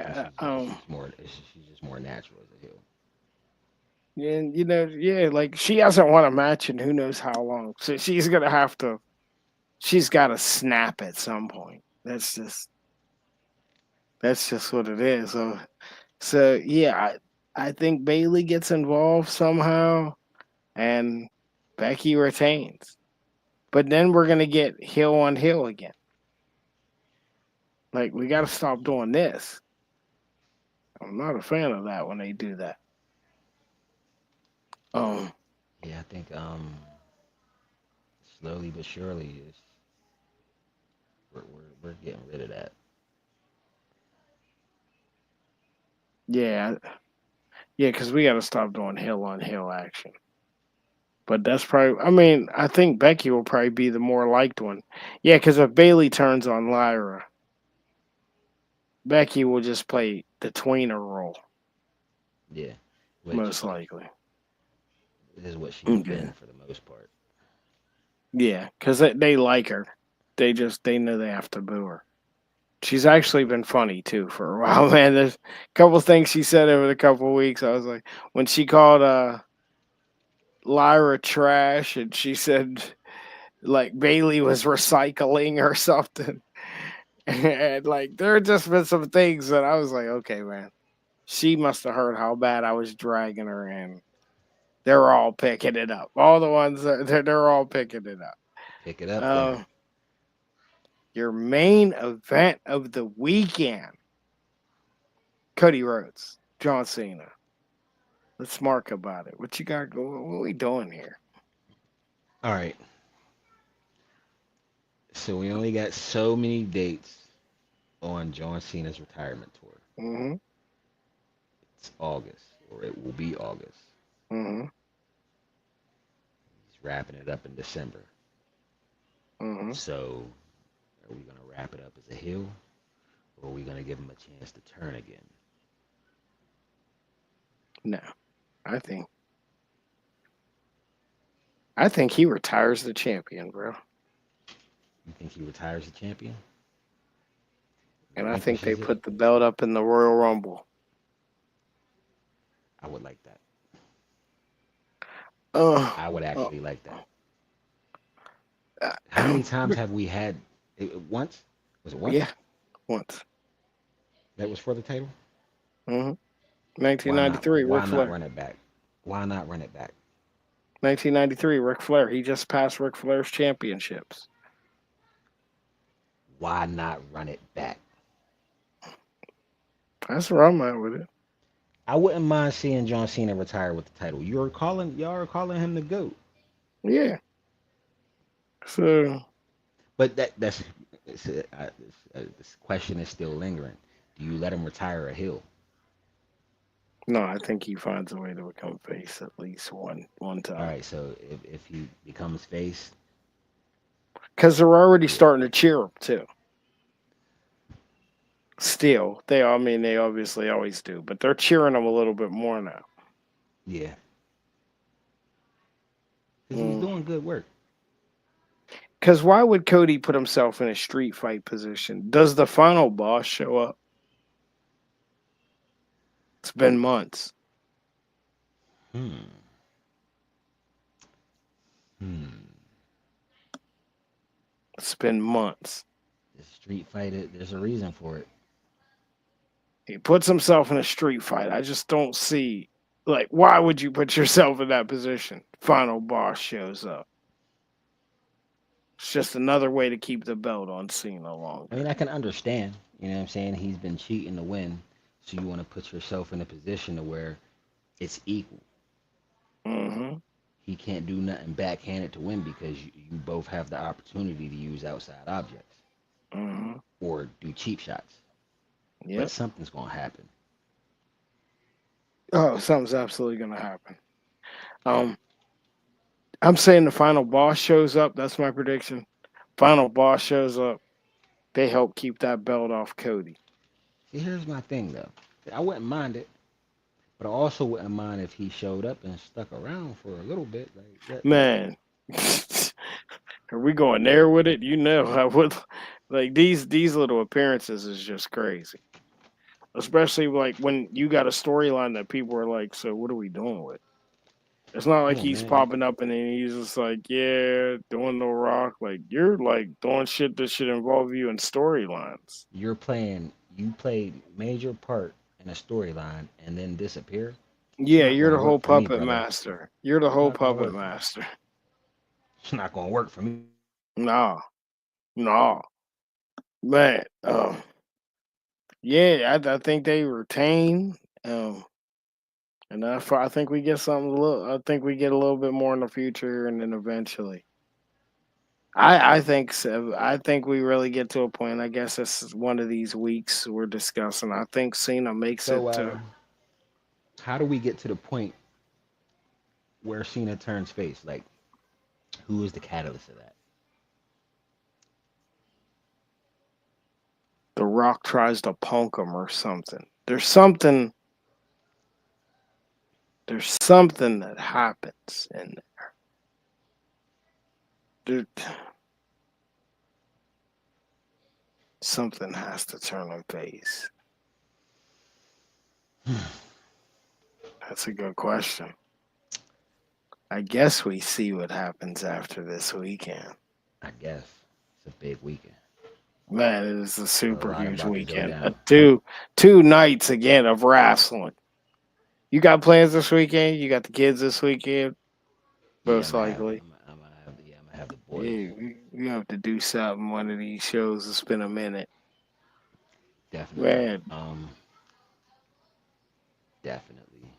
I think yeah, she's just more natural as a heel. and yeah, like she hasn't won a match in who knows how long, so she's gonna have to. She's got to snap at some point. That's just what it is. So yeah, I think Bailey gets involved somehow, and Becky retains. But then we're gonna get heel on heel again. Like we got to stop doing this. I'm not a fan of that when they do that. Um, Yeah, I think slowly but surely we're getting rid of that. yeah, yeah, because we got to stop doing heel on heel action. But that's probably. I mean, I think Becky will probably be the more liked one. Yeah, because if Bailey turns on Lyra, Becky will just play the tweener role Yeah, which most likely. is what she's Okay. been for the most part. Yeah, because they like her. They know they have to boo her. She's actually been funny too for a while, man. There's a couple things she said over the couple weeks. I was like, when she called Lyra trash, and she said like Bailey was recycling or something, and like there just been some things that I was like, okay, man, she must have heard how bad I was dragging her in. They're all picking it up. All the ones they're all picking it up. Pick it up then. Uh, your main event of the weekend: Cody Rhodes, John Cena. Let's mark about it. What you got going? What are we doing here? All right. So we only got so many dates on John Cena's retirement tour. Mm-hmm. It's August, or it will be August. Mm-hmm. He's wrapping it up in December. Mm-hmm. So are we gonna wrap it up as a heel, or are we gonna give him a chance to turn again? No, I think I think he retires the champion, bro. You think he retires the champion? And I think they Relinquishes it? put the belt up in the Royal Rumble. I would like that. Uh, I would uh, actually like that. How uh many times have we had it once? Was it once? yeah, once. That was for the title? Mm-hmm. Why not? 1993, Why Ric not Flair. run it back? Why not run it back? 1993, Ric Flair. He just passed Ric Flair's championships. Why not run it back? That's where I'm at with it. I wouldn't mind seeing John Cena retire with the title. Y'all are calling him the GOAT. Yeah. So But this question is still lingering. Do you let him retire a heel? no, I think he finds a way to become face at least one All time. right, so if he becomes face, Because they're already yeah, starting to cheer him too. Still, I mean, they obviously always do, but they're cheering him a little bit more now. yeah, because he's Mm. doing good work. Because why would Cody put himself in a street fight position? Does the final boss show up? It's been months. Hmm. Hmm. It's been months. The street fight, there's a reason for it. He puts himself in a street fight. I just don't see, like, why would you put yourself in that position? Final boss shows up. It's just another way to keep the belt on Cena I longer. mean, I can understand. You know what I'm saying? He's been cheating to win, so you want to put yourself in a position to where it's equal. Mm-hmm. He can't do nothing backhanded to win because you both have the opportunity to use outside objects Mm-hmm. or do cheap shots. But Yep. something's gonna happen. Oh, something's absolutely gonna happen. Um, I'm saying the final boss shows up. That's my prediction. Final boss shows up. They help keep that belt off Cody. See, here's my thing though. I wouldn't mind it, but I also wouldn't mind if he showed up and stuck around for a little bit. Like, Man, are we going there with it? You know, I would like these little appearances is just crazy. Especially like when you got a storyline that people are like, so what are we doing with? It's not like come on, he's man. popping up and then he's just like, yeah, doing no rock. Like you're like doing shit that should involve you in storylines. You played major part in a storyline and then disappear. It's Yeah, not you're gonna the work whole for me, puppet brother. master. You're the It's whole not gonna puppet work for me. master. It's not gonna work for me. No, no, man. Yeah, I think they retain. Um, and I think we get something. I think we get a little bit more in the future, and then eventually. I think so. I think we really get to a point. I guess this is one of these weeks we're discussing. I think Cena makes it So, to how do we get to the point where Cena turns face? Like, who is the catalyst of that? The Rock tries to punk him or something. There's something. There's something that happens, and there, something has to turn him face. That's a good question. I guess we see what happens after this weekend. I guess it's a big weekend. Man, it is a A super lot huge about to go weekend. down. Two nights again of wrestling. You got plans this weekend? You got the kids this weekend? Yeah, Most likely. I'm gonna have the boys. Yeah, you have to do something one of these shows to spend a minute. Definitely. Man, Definitely.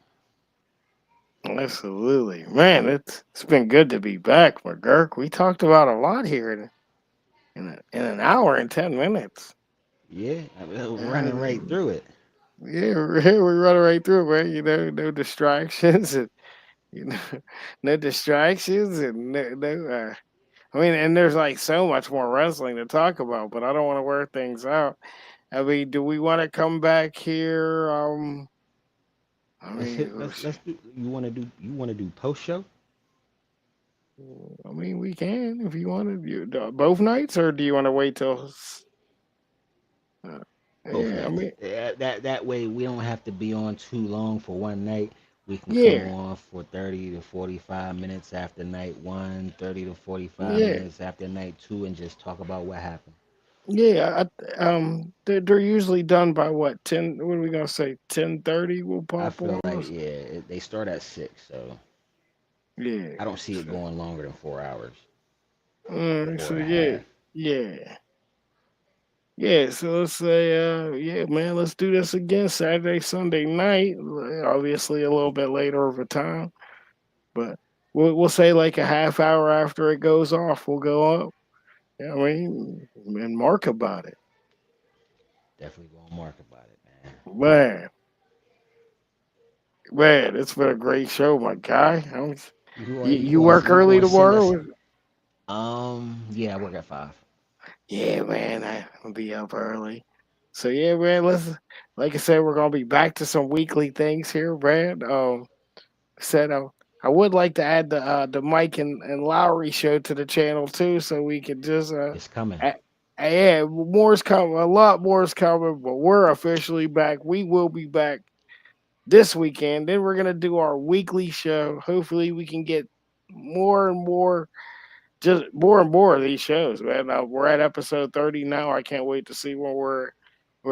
absolutely. Man, it's been good to be back, McGurk. We talked about a lot here in an hour and 10 minutes. Yeah, I mean, running right Uh, through it. yeah, we run right through it, man. You know, no distractions and you know, no distractions and no. I mean, and there's like so much more wrestling to talk about, but I don't want to wear things out. I mean, do we want to come back here? I Let's hit. mean, Let's do. You want to do post show? we can if you want to. Both nights, or do you want to wait till? Uh, Both yeah, I nights. mean, That way we don't have to be on too long for one night. We can come yeah, on for 30 to 45 minutes after night one, 30 to 45 yeah, minutes after night two, and just talk about what happened. yeah. They're usually done by what 10? What are we gonna say? 10:30. We'll I pop feel on like, us. yeah, they start at 6, so Yeah. I don't see it So, going longer than 4 hours, four so and a yeah, half. yeah. Yeah, so let's say, yeah, man, let's do this again Saturday, Sunday night. Obviously, a little bit later of a time, but we'll say like a half hour after it goes off, we'll go up. Yeah, I mean, and mark about it, Definitely gonna mark about it, man. man. Man, it's been a great show, my guy. You You going work you early going to send us? tomorrow? Yeah, I work at 5. Yeah, man, I'll be up early. So yeah, man, let's like I said, we're gonna be back to some weekly things here, man. Said I would like to add the Mike and Lowry show to the channel too, so we could just It's coming. a- yeah, more's coming, a lot more is coming, but we're officially back. We will be back this weekend. Then we're gonna do our weekly show. Hopefully, we can get more and more, just more and more of these shows, man. We're at episode 30 now. I can't wait to see when we're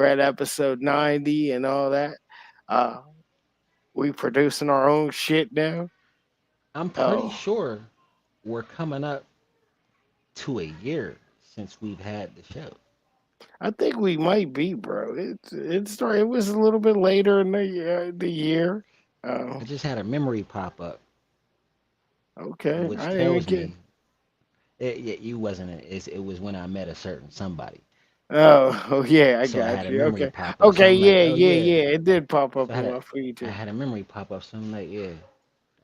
at episode 90 and all that. Uh, we producing our own shit now. I'm pretty Oh. sure we're coming up to a year since we've had the show. I think we might be, bro. It started. It was a little bit later in the year. I Oh, just had a memory pop up, okay. which I didn't even tells get. me you wasn't. It was when I met a certain somebody. Oh, yeah. I So I got had a you. memory Okay, pop up. So okay. I'm like, Yeah, oh yeah, yeah. yeah. It did pop So up in my feed I too. had a memory pop up. So I'm like, yeah,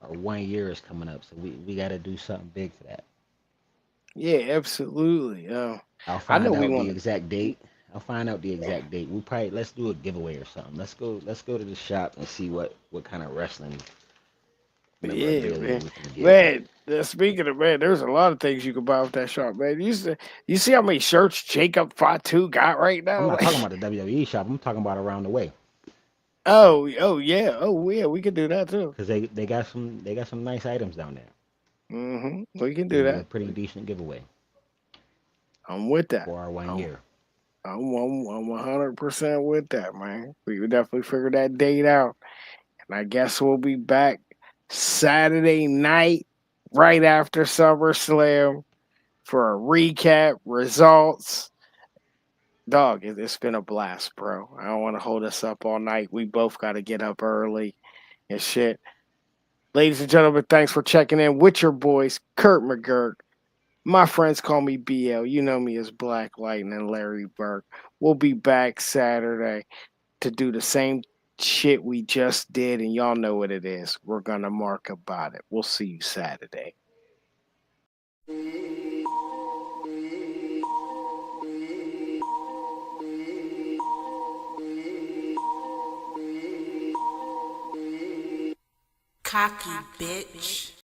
our 1 year is coming up. So we got to do something big for that. Yeah, absolutely. I'll I know find we out the want exact to. date. I'll find out the exact date. We probably let's do a giveaway or something. Let's go to the shop and see what kind of wrestling Yeah, memorabilia man. we can get. Man, speaking of man, there's a lot of things you can buy off that shop, man. You see how many shirts Jacob Fatu got right I'm now? not talking about the WWE shop. I'm talking about around the way Oh yeah, we could do that too. because they got some nice items down there. We can do It'll be a that. pretty decent giveaway I'm with that. for our one I'm year. I'm 100% with that, man. We would definitely figure that date out, and I guess we'll be back Saturday night right after SummerSlam for a recap, results. Dog, it's been a blast, bro. I don't want to hold us up all night. We both got to get up early and shit. Ladies and gentlemen, thanks for checking in with your boys, Kurt McGurk. My friends call me BL. You know me as Black Lightning and Larry Burke. We'll be back Saturday to do the same shit we just did, and y'all know what it is. We're gonna mark about it. We'll see you Saturday. Cocky bitch.